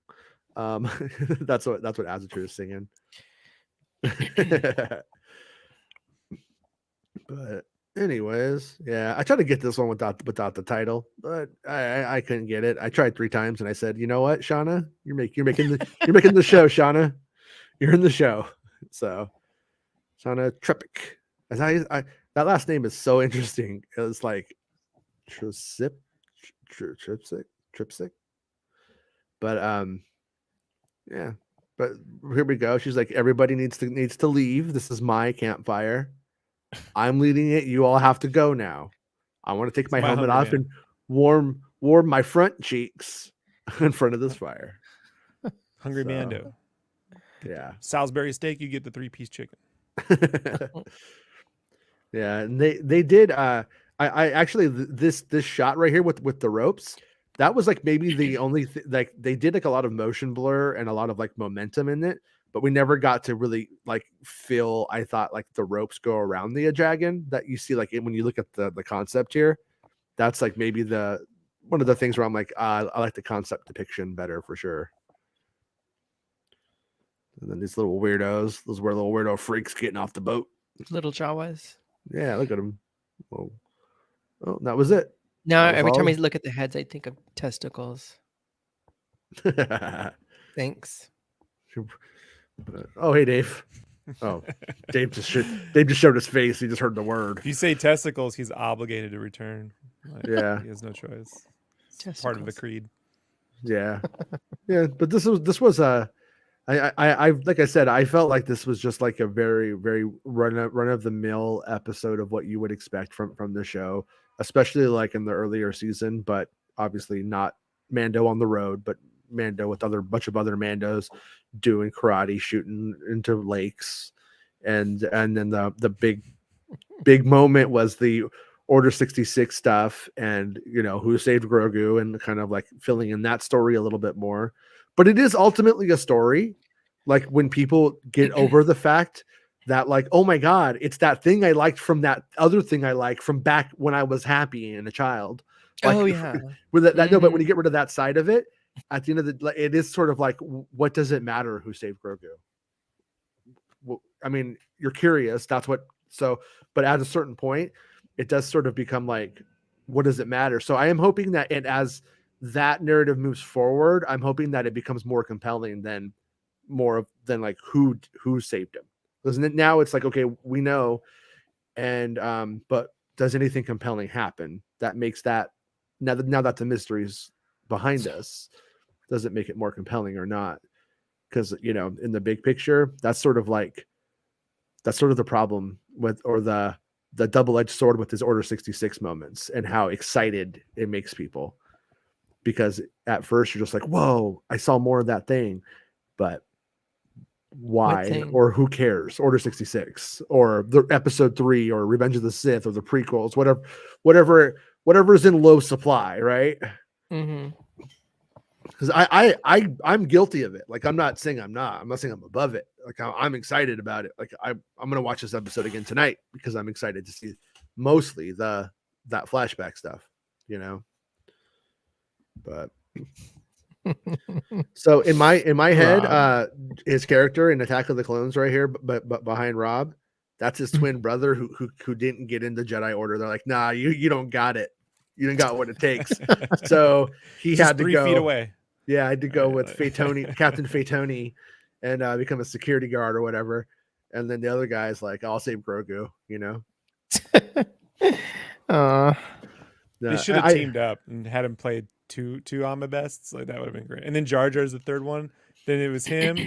That's what Azatru is singing. But anyways, yeah, I tried to get this one without the title, but I couldn't get it. I tried 3 times, and I said, you know what, Shauna, you're making the show, Shauna. You're in the show. So Shauna Trepik. That last name is so interesting. It was like Tripsic. But yeah. But here we go. She's like, everybody needs to leave. This is my campfire. I'm leading it. You all have to go now. I want to take my helmet off and warm my front cheeks in front of this fire. Hungry Mando. Yeah. Salisbury steak, you get the 3-piece chicken. Yeah, and they did I actually this shot right here with the ropes, that was like maybe the only like they did like a lot of motion blur and a lot of like momentum in it, but we never got to really like feel, I thought, like the ropes go around the dragon that you see like when you look at the concept here. That's like maybe one of the things where I'm like, I like the concept depiction better for sure. And then these little weirdos, those were little weirdo freaks getting off the boat. Little Jawas. Yeah, look at them. Whoa. Oh, that was it. No, every time I look at the heads, I think of testicles. Thanks. Oh, hey, Dave. Oh, Dave just showed his face. He just heard the word. If you say testicles, he's obligated to return. Like, yeah, he has no choice. It's part of the creed. Yeah, yeah. But this was I like I said, I felt like this was just like a very, very run of the mill episode of what you would expect from the show, especially like in the earlier season. But obviously not Mando on the road, but Mando with bunch of other Mandos doing karate, shooting into lakes, and then the big moment was the Order 66 stuff and, who saved Grogu and kind of like filling in that story a little bit more. But it is ultimately a story. Like when people get over the fact that like, oh my God, it's that thing I liked from that other thing I liked from back when I was happy and a child. Like, oh yeah. With that, no, but when you get rid of that side of it, at the end of the, it is sort of like, what does it matter who saved Grogu? Well, I mean, you're curious. That's what. So, but at a certain point, it does sort of become like, what does it matter? So I am hoping that as that narrative moves forward, I'm hoping that it becomes more compelling than like who saved him. Because now it's like, okay, we know, and but does anything compelling happen that makes that now that the mystery's behind us, does it make it more compelling or not? Because in the big picture, that's sort of the problem with, or the double-edged sword with his Order 66 moments and how excited it makes people. Because at first you're just like, whoa, I saw more of that thing, but why? Or who cares? Order 66 or the episode 3 or Revenge of the Sith or the prequels, whatever's in low supply, right? Because I'm guilty of it. Like I'm not saying I'm not saying I'm above it. Like I'm excited about it. Like I'm gonna watch this episode again tonight because I'm excited to see mostly that flashback stuff, But so in my head, his character in Attack of the Clones right here, but behind Rob, that's his twin brother who didn't get in the Jedi Order. They're like, nah, you don't got it. You don't got what it takes. So he had to 3 go 3 feet away. Yeah, I had to go with Fatoni, Captain Fatoni, and become a security guard or whatever. And then the other guy's like, I'll save Grogu, They should have teamed up and had him play two Amibests. Like that would have been great. And then Jar Jar's the third one. Then it was him,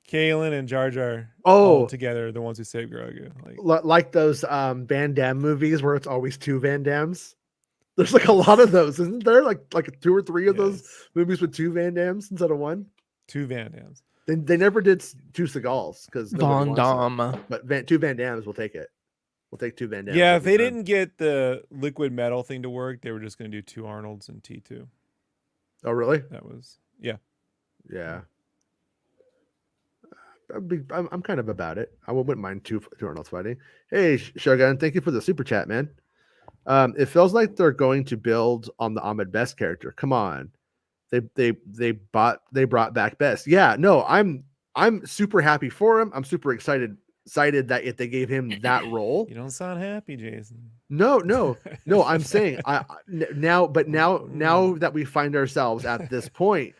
Kaylin, and Jar Jar all together, the ones who saved Grogu. Like those Van Damme movies where it's always 2 Van Dammes. There's like a lot of those, isn't there? Like 2 or 3 of those movies with 2 Van Dammes instead of 1. 2 Van Dammes. They never did 2 Seagulls because Van Damme. But 2 Van Dammes, we'll take it. We'll take 2 Van Dammes. Yeah, if they didn't get the liquid metal thing to work, they were just going to do 2 Arnolds and T2. Oh, really? That was yeah. I'm kind of about it. I wouldn't mind 2 Arnolds fighting. Hey, Shogun, thank you for the super chat, man. It feels like they're going to build on the Ahmed Best character. Come on, they brought back Best. Yeah, no, I'm super happy for him. I'm super excited that if they gave him that role. You don't sound happy, Jason. No. I'm saying now that we find ourselves at this point,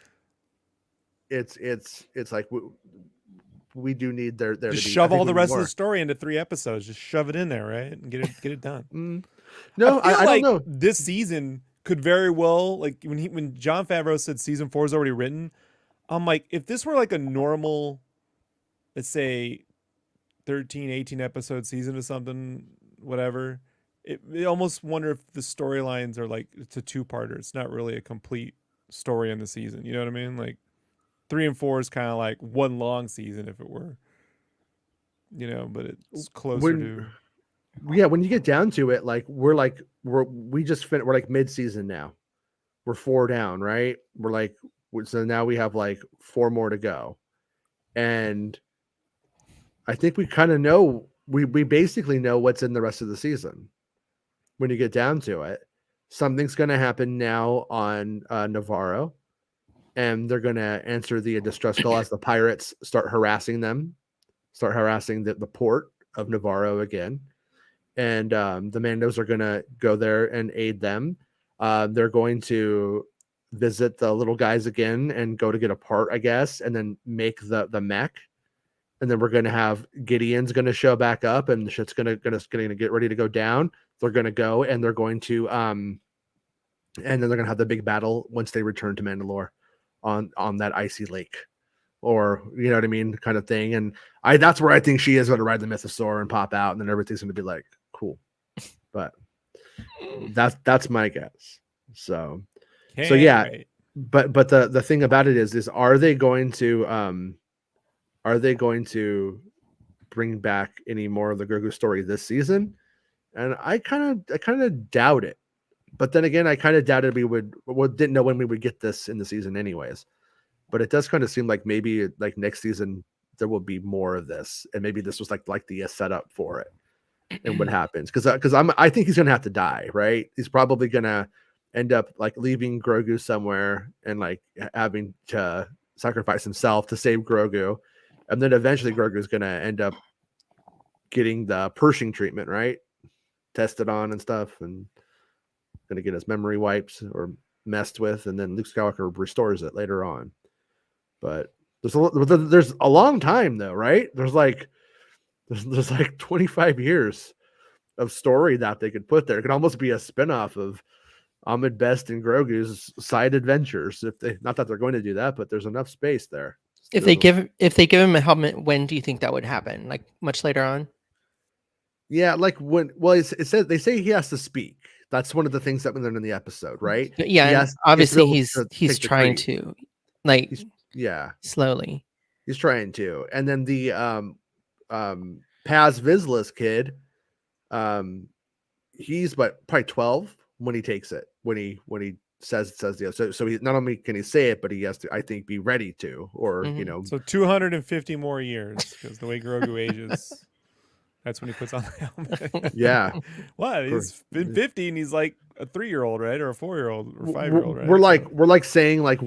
it's like we do need there just to be, shove all the rest of the story into 3 episodes. Just shove it in there, right, and get it done. No, I don't know. This season could very well, like when Jon Favreau said season 4 is already written, I'm like, if this were like a normal, let's say 13, 18 episode season or something, whatever, it almost wonder if the storylines are like, it's a 2-parter. It's not really a complete story in the season. You know what I mean? Like 3 and 4 is kind of like one long season if it were, but it's closer to. Yeah, when you get down to it, like we're like mid-season now. We're 4 down, right? So now we have like 4 more to go. And I think we kind of know, we basically know what's in the rest of the season. When you get down to it, something's going to happen now on Navarro, and they're going to answer the distress call as the pirates start harassing the port of Navarro again. And the Mandos are going to go there and aid them. They're going to visit the little guys again and go to get a part, I guess, and then make the mech. And then we're going to have Gideon's going to show back up, and the shit's going to get ready to go down. They're going to go, and they're going to and then they're going to have the big battle once they return to Mandalore on that icy lake, or you know what I mean, kind of thing. And that's where I think she is going to ride the Mythosaur and pop out, and then everything's going to be like cool. But that's my guess. So yeah. Wait. But the thing about it is are they going to bring back any more of the Grogu story this season? and I kind of doubt it. But then again, I kind of doubted didn't know when we would get this in the season, anyways. But it does kind of seem like maybe like next season there will be more of this, and maybe this was like the setup for it and what happens, because I think he's gonna have to die, right? He's probably gonna end up like leaving Grogu somewhere and like having to sacrifice himself to save Grogu, and then eventually Grogu's gonna end up getting the Pershing treatment, right? Tested on and stuff, and gonna get his memory wipes or messed with, and then Luke Skywalker restores it later on. But there's a long time though, right? There's like 25 years of story that they could put there. It could almost be a spinoff of Ahmed Best and Grogu's side adventures. Not that they're going to do that, but there's enough space there. If they give him a helmet, when do you think that would happen? Like much later on? Yeah, like when. Well, it says they say he has to speak. That's one of the things that we learned in the episode, right? Yeah, obviously he's trying to, like, slowly. He's trying to, and then the Paz Vizslas kid, he's probably 12 when he takes it. When he says so he not only can he say it, but he has to, I think, be ready to, or So 250 more years, because the way Grogu ages. That's when he puts on the helmet. Yeah. What? He's been 50 and he's like a 3-year-old, right? Or a 4-year-old or 5-year-old, right? We're like saying like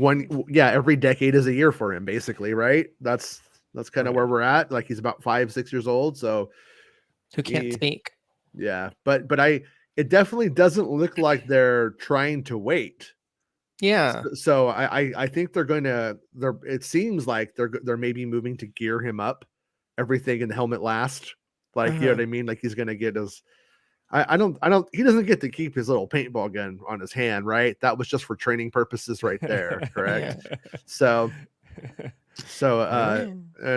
every decade is a year for him, basically, right? That's kind of where we're at. Like he's about 5-6 years old, so who can't speak. Yeah, but it definitely doesn't look like they're trying to wait. Yeah. So I think it seems like they're maybe moving to gear him up, everything in the helmet last. Like, you know what I mean? Like he's gonna get his. He doesn't get to keep his little paintball gun on his hand, right? That was just for training purposes, right there, correct? So, I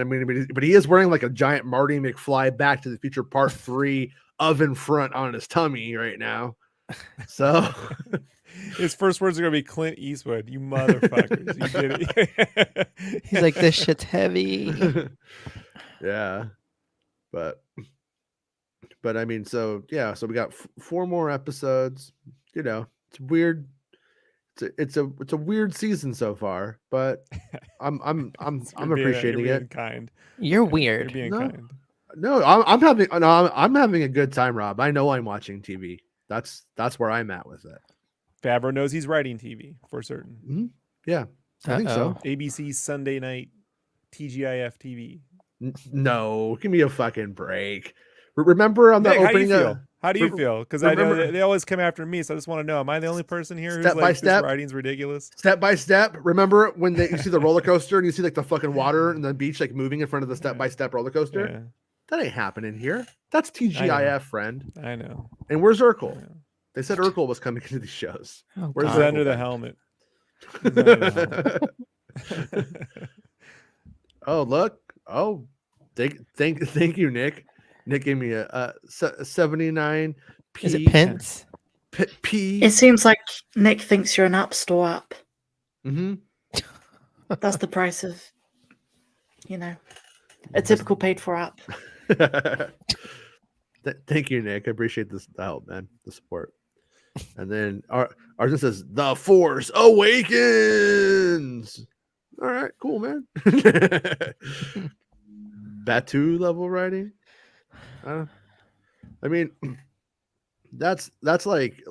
mean, but he is wearing like a giant Marty McFly Back to the Future Part 3 oven front on his tummy right now. So, his first words are gonna be Clint Eastwood. You motherfuckers! You get it. He's like, this shit's heavy. Yeah. But I mean, so we got 4 more episodes. It's weird. It's a weird season so far, but I'm appreciating it. Kind. You're weird. You're being kind. No, I'm having a good time, Rob. I know I'm watching TV. That's where I'm at with it. Favreau knows he's writing TV for certain. Mm-hmm. Yeah, I think so. ABC Sunday night TGIF TV. No, give me a fucking break. Remember on the opening? How do you feel? Because I know they always come after me, so I just want to know: am I the only person here who's like, this writing's ridiculous? Step by step. Remember when you see the roller coaster and you see like the fucking water and the beach like moving in front of the step by step roller coaster? Yeah. That ain't happening here. That's TGIF, friend. I know. And where's Urkel? They said Urkel was coming into these shows. Where's under the helmet? Oh, look. Oh, thank you, Nick. Nick gave me a 79. Is it pence? P. It seems like Nick thinks you're an App Store app. Mm-hmm. That's the price of, a typical paid-for app. Thank you, Nick. I appreciate the help, man. The support. And then Arjun says, "The Force awakens." All right, cool, man. Batu level writing. I mean, that's like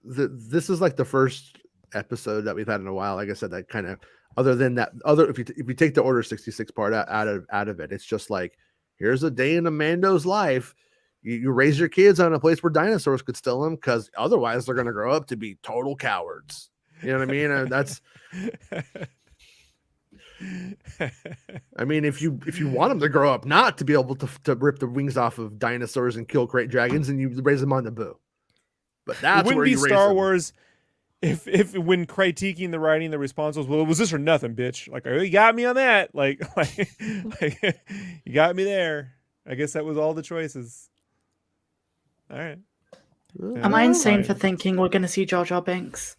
this is like the first episode that we've had in a while. Like I said, that kind of other than that if you take the Order 66 part out of it, it's just like, here's a day in a Mando's life. You raise your kids on a place where dinosaurs could steal them, because otherwise they're going to grow up to be total cowards. You know what I mean? And that's. I mean, if you want them to grow up not to be able to rip the wings off of dinosaurs and kill great dragons, and you raise them on Naboo. But that's where you raise Star them. Wars. If when critiquing the writing, the response was, "Well, it was this or nothing, bitch." Like, oh, you got me on that. Like you got me there. I guess that was all the choices. All right. Am I insane for thinking we're going to see Jar Jar Binks?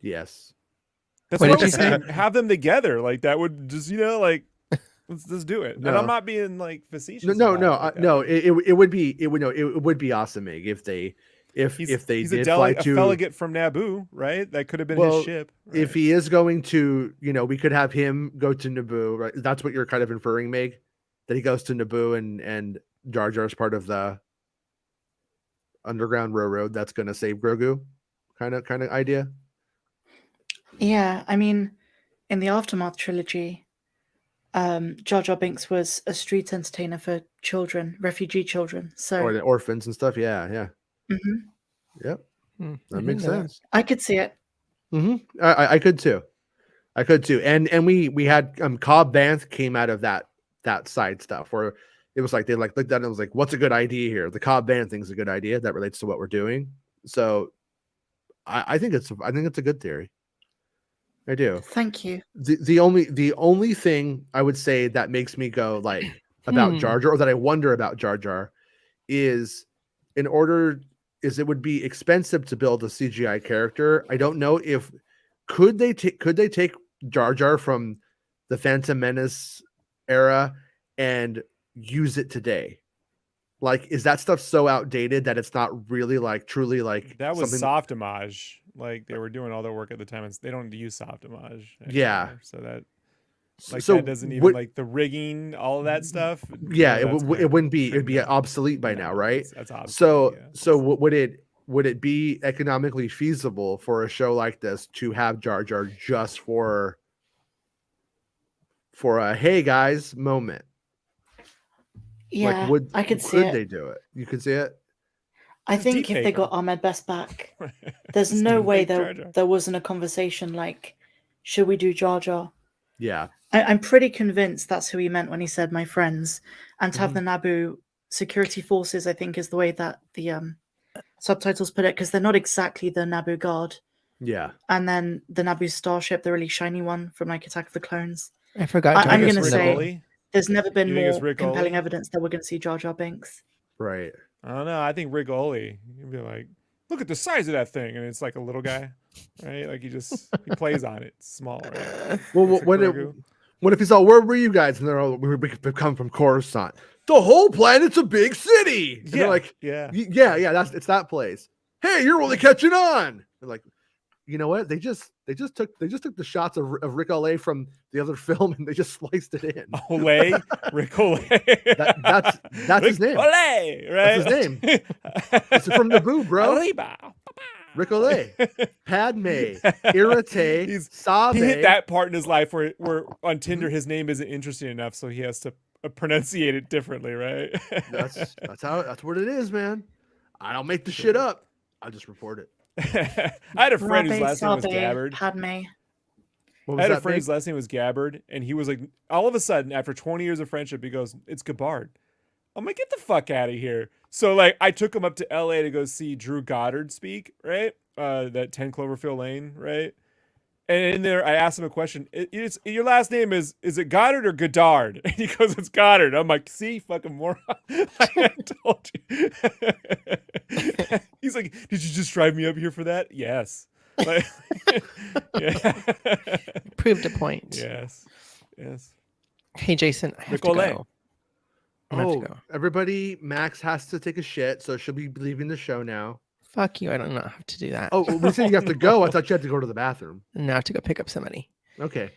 Yes. That's what we say. Have them together. Like, that would just, like, Let's do it. No. And I'm not being like facetious. No. It would be awesome, Meg, if they did fly a delegate from Naboo, right? That could have been his ship. Right? If he is going to, we could have him go to Naboo, right? That's what you're kind of inferring, Meg, that he goes to Naboo and Jar Jar is part of the Underground Railroad that's going to save Grogu, kind of idea. Yeah, I mean, in the Aftermath trilogy, Jar Jar Binks was a street entertainer for children, refugee children. So or the orphans and stuff. Yeah. Mm-hmm. Yep. That makes sense. I could see it. Mm-hmm. I could too. And we had Cobb Vanth came out of that side stuff where it was like they looked at it and it was like, what's a good idea here? The Cobb Vanth thing's a good idea that relates to what we're doing. So I think it's a good theory. I do. Thank you. The only thing I would say that makes me go like about Jar Jar, or that I wonder about Jar Jar, is it would be expensive to build a CGI character. I don't know if could they take Jar Jar from the Phantom Menace era and use it today. Like, is that stuff so outdated that it's not really like truly like that was soft homage? Like they were doing all their work at the time, and they don't use soft homage. Yeah. So that that doesn't even like the rigging, all of that stuff. Yeah, it wouldn't be. It'd be obsolete by now, right? That's obsolete. So would it be economically feasible for a show like this to have Jar Jar just for a hey guys moment? Yeah, like, I could see it. Could they do it? You could see it. I think if they got Ahmed Best back, there's no way there wasn't a conversation like, should we do Jar Jar? Yeah. I'm pretty convinced that's who he meant when he said my friends. And to have the Naboo security forces, I think, is the way that the subtitles put it, because they're not exactly the Naboo Guard. Yeah. And then the Naboo starship, the really shiny one from like Attack of the Clones. I forgot. I'm going to say there's never been more compelling evidence that we're going to see Jar Jar Binks. Right. I don't know. I think Rick Oley, you'd be like, look at the size of that thing. And it's like a little guy, right? Like he plays on it. It's small, right? Well, what if he's all, where were you guys? And they're all, we come from Coruscant. The whole planet's a big city. And they're like, yeah, it's that place. Hey, you're only catching on. They're like, you know what? They just took the shots of Rick Oley from the other film and they just sliced it in. Rick Oley. That's his name. Oley, right? That's his name. It's from Naboo, bro. Rick Oley, Padme, Irrite, Sabe. He hit that part in his life where on Tinder his name isn't interesting enough, so he has to pronunciate it differently, right? that's what it is, man. I don't make the shit up. I just report it. I had a friend whose last name was Gabbard. Padme. I had a friend whose last name was Gabbard, and he was like, all of a sudden, after 20 years of friendship, he goes, "It's Gabbard." I'm like, get the fuck out of here. So like, I took him up to LA to go see Drew Goddard speak, right? That 10 Cloverfield Lane, right? And in there, I asked him a question. Your last name is it Goddard or Goddard? And he goes, it's Goddard. I'm like, see, fucking moron. I told you. He's like, did you just drive me up here for that? Yes. Like, yeah. Proved a point. Yes. Hey, Jason, I have to go. Everybody, Max has to take a shit, so she'll be leaving the show now. Fuck you, I don't have to do that. Oh, we said you have to go. I thought you had to go to the bathroom. No, I have to go pick up somebody. Okay.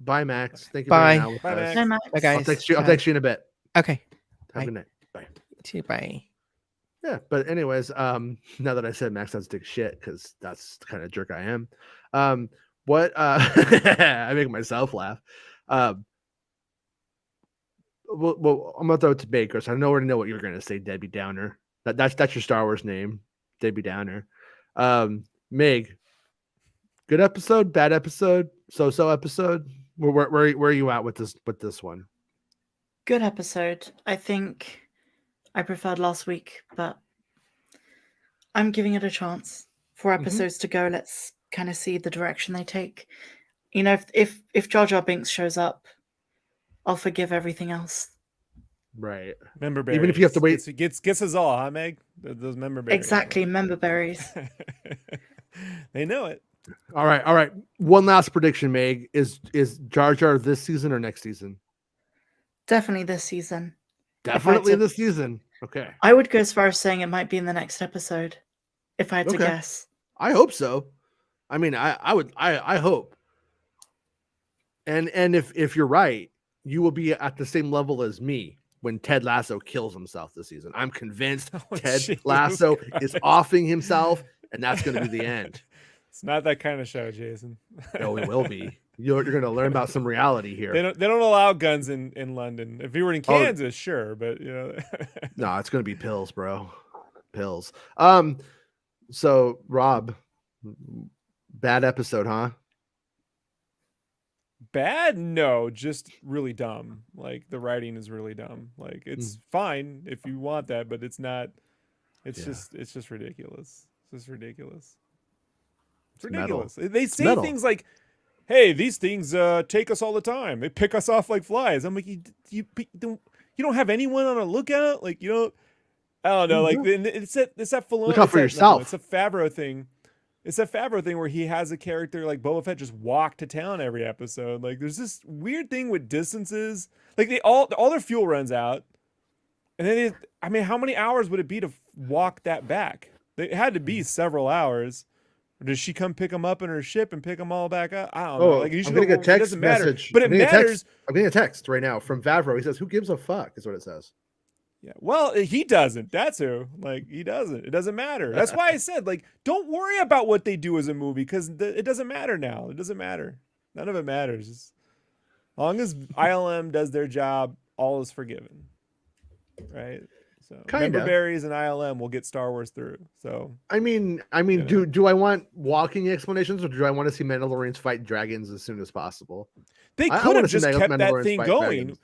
Bye, Max. Thank you. Bye. Bye, Max. Bye, Max. Bye, guys. I'll text you in a bit. Okay. Have a good night. Bye. Bye. Yeah, but anyways, now that I said Max has to take a shit, because that's the kind of jerk I am. I make myself laugh. Well, I'm gonna throw it to Baker. So I already know what you're gonna say, Debbie Downer. That's your Star Wars name, Debbie Downer. Meg, good episode, bad episode, so episode. Where are you at with this one? Good episode. I think I preferred last week, but I'm giving it a chance. 4 episodes to go. Let's kind of see the direction they take. You know, if Jar Jar Binks shows up, I'll forgive everything else. Right. Member berries. Even if you have to wait. Gets us all, huh, Meg? Those member berries. Exactly, member berries. They know it. All right. One last prediction, Meg. Is Jar Jar this season or next season? Definitely this season. Definitely this season. Okay. I would go as far as saying it might be in the next episode, if I had to guess. I hope so. I mean, I hope. And if you're right, you will be at the same level as me when Ted Lasso kills himself this season. I'm convinced Ted Lasso is offing himself, and that's going to be the end. It's not that kind of show, Jason. No, it will be. You're going to learn about some reality here. They don't allow guns in London. If you were in Kansas, sure, but you know. No, it's going to be pills, bro. Pills. So Rob, bad episode, huh? Bad? No, just really dumb. Like the writing is really dumb. Like it's fine if you want that, but it's not. It's just ridiculous. It's just ridiculous. It's ridiculous. Metal. They say things like, "Hey, these things take us all the time. They pick us off like flies." I'm like, you don't have anyone on a lookout? Like you don't. I don't know. Like it's that Filoni. Look out for yourself. It's a Favreau thing. It's a Favreau thing where he has a character like Boba Fett just walk to town every episode. Like there's this weird thing with distances. Like they all their fuel runs out, and then how many hours would it be to walk that back? It had to be several hours. Or does she come pick them up in her ship and pick them all back up? I don't know. Like I'm getting a text message. But it matters. I'm getting a text right now from Favreau. He says, "Who gives a fuck?" is what it says. Yeah, well, he doesn't. That's who. Like, he doesn't. It doesn't matter. That's why I said, like, don't worry about what they do as a movie because it doesn't matter now. It doesn't matter. None of it matters. As long as ILM does their job, all is forgiven. Right? So, member berries and ILM will get Star Wars through. So, I mean, do I want walking explanations or do I want to see Mandalorians fight dragons as soon as possible? They could have just kept that thing going. Dragons.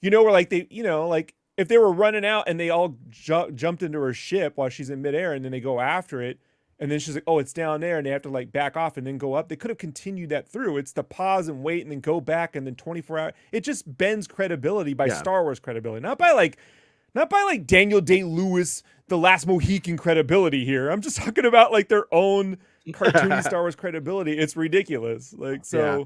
You know, where like they, you know, like. If they were running out and they all jumped into her ship while she's in midair and then they go after it and then she's like, oh, it's down there and they have to like back off and then go up. They could have continued that through. It's the pause and wait and then go back and then 24 hours. It just bends credibility by Star Wars credibility, not by like Daniel Day-Lewis, The Last Mohican credibility here. I'm just talking about like their own cartoony Star Wars credibility. It's ridiculous. Like, so... Yeah.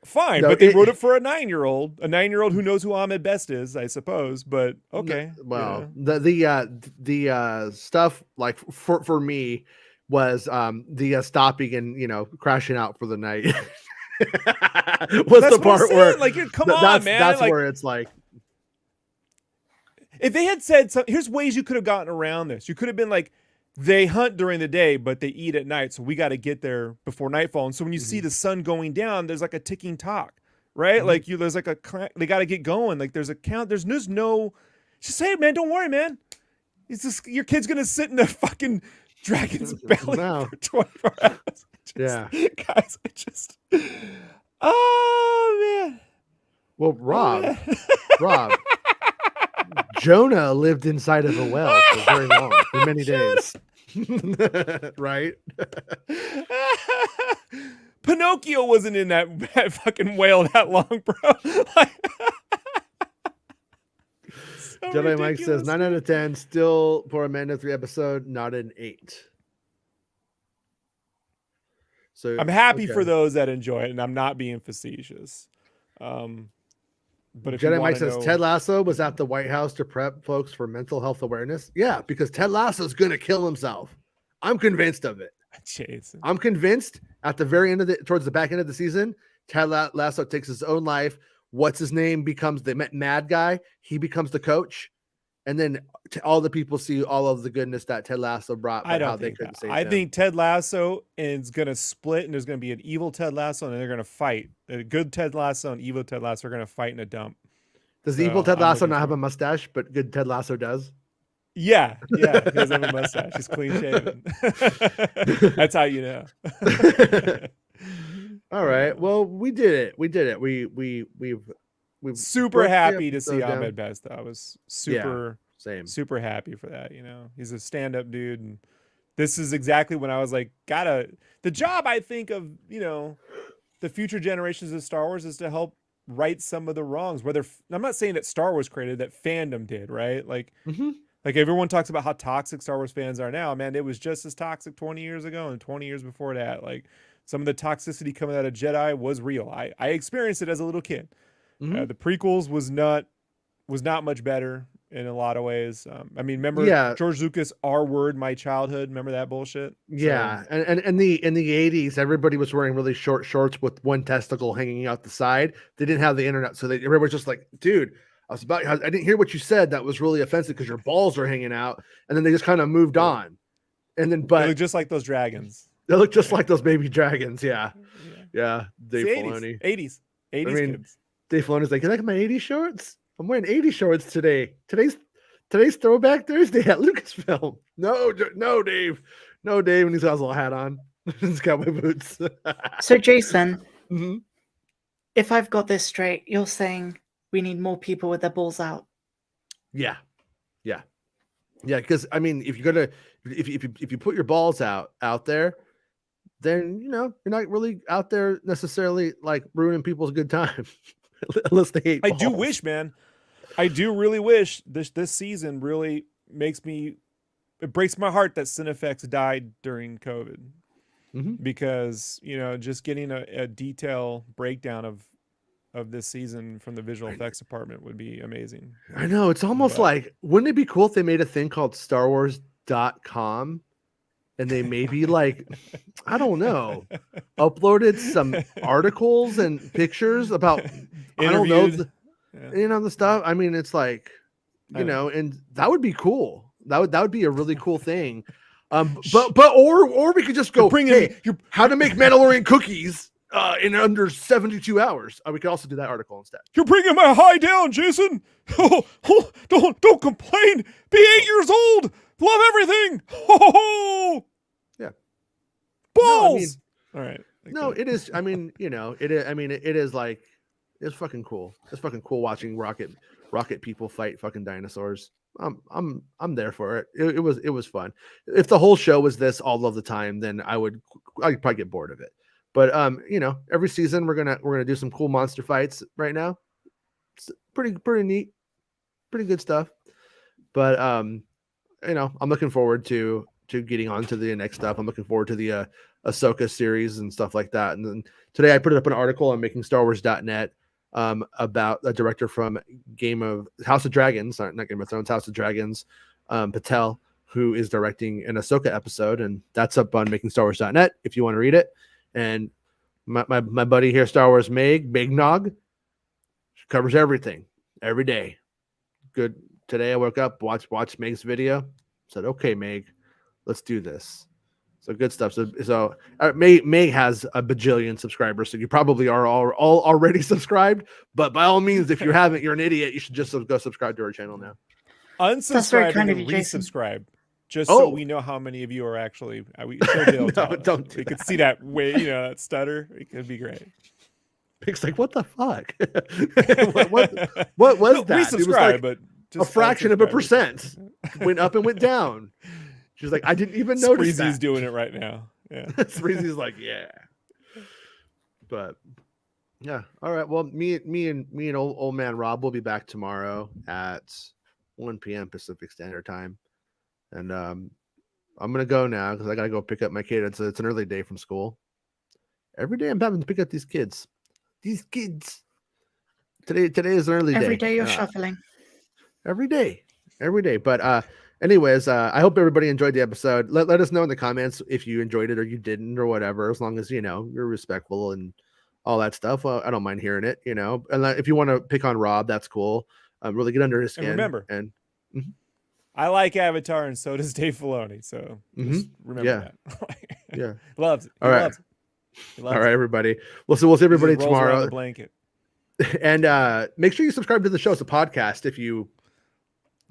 Fine, no, but they wrote it for a 9-year-old who knows who Ahmed Best is, I suppose. But okay, well, the stuff like for me was the stopping and crashing out for the night. That's the part where like come on, man, that's like, where it's like if they had said here's ways you could have gotten around this. You could have been like. They hunt during the day, but they eat at night. So we got to get there before nightfall. And so when you see the sun going down, there's like a ticking clock, right? Like there's like they got to get going. Like there's a count. There's no, just say, man, don't worry, man. It's just, your kid's going to sit in the fucking dragon's belly for 24 hours. Guys, oh man. Well, Rob, Jonah lived inside of a well for very long, for many days. Right? Pinocchio wasn't in that fucking whale that long, bro. Jedi Mike says 9 out of 10. Still for Amanda 3 episode, not an 8. So I'm happy for those that enjoy it, and I'm not being facetious. But if Jedi Mike says Ted Lasso was at the White House to prep folks for mental health awareness. Yeah, because Ted Lasso is going to kill himself. I'm convinced of it. Jason. I'm convinced at the very end towards the back end of the season, Ted Lasso takes his own life. What's his name becomes the mad guy. He becomes the coach. And then all the people see all of the goodness that Ted Lasso brought. I don't think that. I think Ted Lasso is going to split, and there's going to be an evil Ted Lasso, and they're going to fight. A good Ted Lasso and evil Ted Lasso are going to fight in a dump. Does the evil Ted Lasso not have a mustache, but good Ted Lasso does? Yeah, he does have a mustache. He's clean shaven. That's how you know. All right. Well, we did it. We've super happy to see Ahmed Best. I was super happy for that. He's a stand-up dude, and this is exactly when I was like, the job I think of the future generations of Star Wars is to help right some of the wrongs. Whether I'm not saying that Star Wars created, that fandom did, right? Like everyone talks about how toxic Star Wars fans are now. Man, it was just as toxic 20 years ago and 20 years before that. Like some of the toxicity coming out of Jedi was real. I experienced it as a little kid. The prequels was not much better in a lot of ways. I mean, remember George Lucas, R word, my childhood. Remember that bullshit? Yeah, so, and in the 80s, everybody was wearing really short shorts with one testicle hanging out the side. They didn't have the internet, so everybody was just like, "Dude, I didn't hear what you said. That was really offensive because your balls are hanging out." And then they just kind of moved on. And then, but they look just like those dragons. They look just like those baby dragons. Yeah. Dave Filoni. 80s kids. Dave Filoni's like, "You like my 80s shorts? I'm wearing 80s shorts today. Today's Throwback Thursday at Lucasfilm." No, Dave. No, Dave. And he's got his little hat on. His cowboy boots. So, Jason, if I've got this straight, you're saying we need more people with their balls out. Yeah. Because I mean, if you put your balls out there, then you're not really out there necessarily like ruining people's good time, unless they hate balls. I do wish, man. I do really wish this season really it breaks my heart that Cinefex died during COVID, because just getting a detailed breakdown of this season from the visual effects department would be amazing. I know, it's almost like, wouldn't it be cool if they made a thing called StarWars.com and they maybe like, I don't know, uploaded some articles and pictures about Interviewed. The stuff. I mean, it's like, and that would be cool. That would be a really cool thing. Or we could just go, how to make Mandalorian cookies in under 72 hours. We could also do that article instead. You're bringing my high down, Jason. Don't complain. Be 8 years old. Love everything. Yeah. Balls. No, all right. No, it is. I mean, it is. I mean, it is like, it's fucking cool. It's fucking cool watching rocket people fight fucking dinosaurs. I'm there for it. It was fun. If the whole show was this all of the time, then I'd probably get bored of it. But every season we're gonna do some cool monster fights right now. It's pretty neat, pretty good stuff. But I'm looking forward to getting on to the next stuff. I'm looking forward to the Ahsoka series and stuff like that. And then today I put up an article on MakingStarWars.net about a director from House of Dragons, not Game of Thrones, House of Dragons, Patel, who is directing an Ahsoka episode, and that's up on MakingStarWars.net if you want to read it. And my buddy here, Star Wars Meg Nog, covers everything every day. Good. Today I woke up, watched Meg's video, said, "Okay, Meg, let's do this." So good stuff. So Meg has a bajillion subscribers, so you probably are all already subscribed. But by all means, if you haven't, you're an idiot. You should just go subscribe to our channel now. Unsubscribe and resubscribe, just so we know how many of you are actually. Don't do we could see that way. That stutter. It could be great. Pig's like, what the fuck? what was that? Resubscribe, it was like but just a fraction of a percent went up and went down. She's like, I didn't even notice that. Spreezy's doing it right now. Yeah. Spreezy's like, yeah. But yeah. All right. Well, me and old man Rob will be back tomorrow at 1 p.m. Pacific Standard Time. And I'm gonna go now because I gotta go pick up my kid. It's an early day from school. Every day I'm having to pick up these kids. Today is an early day. Every day you're shuffling. Every day. But anyways, I hope everybody enjoyed the episode. Let us know in the comments if you enjoyed it or you didn't or whatever, as long as you're respectful and all that stuff. I don't mind hearing it, and if you want to pick on Rob, that's cool. Really get under his skin. And remember, I like Avatar, and so does Dave Filoni. So just remember that. Yeah, loves it. All right, all right, everybody. We'll see everybody tomorrow. The blanket. And make sure you subscribe to the show. It's a podcast. If you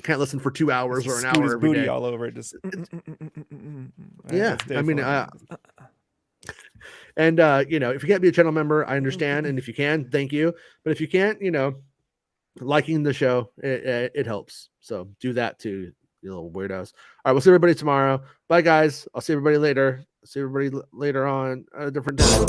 can't listen for 2 hours or an hour every day, all over it. Just yeah. I mean, and if you can't be a channel member, I understand. And if you can, thank you. But if you can't, liking the show, it helps. So do that too, you little weirdos. All right, we'll see everybody tomorrow. Bye, guys. I'll see everybody later. See everybody later on at a different time.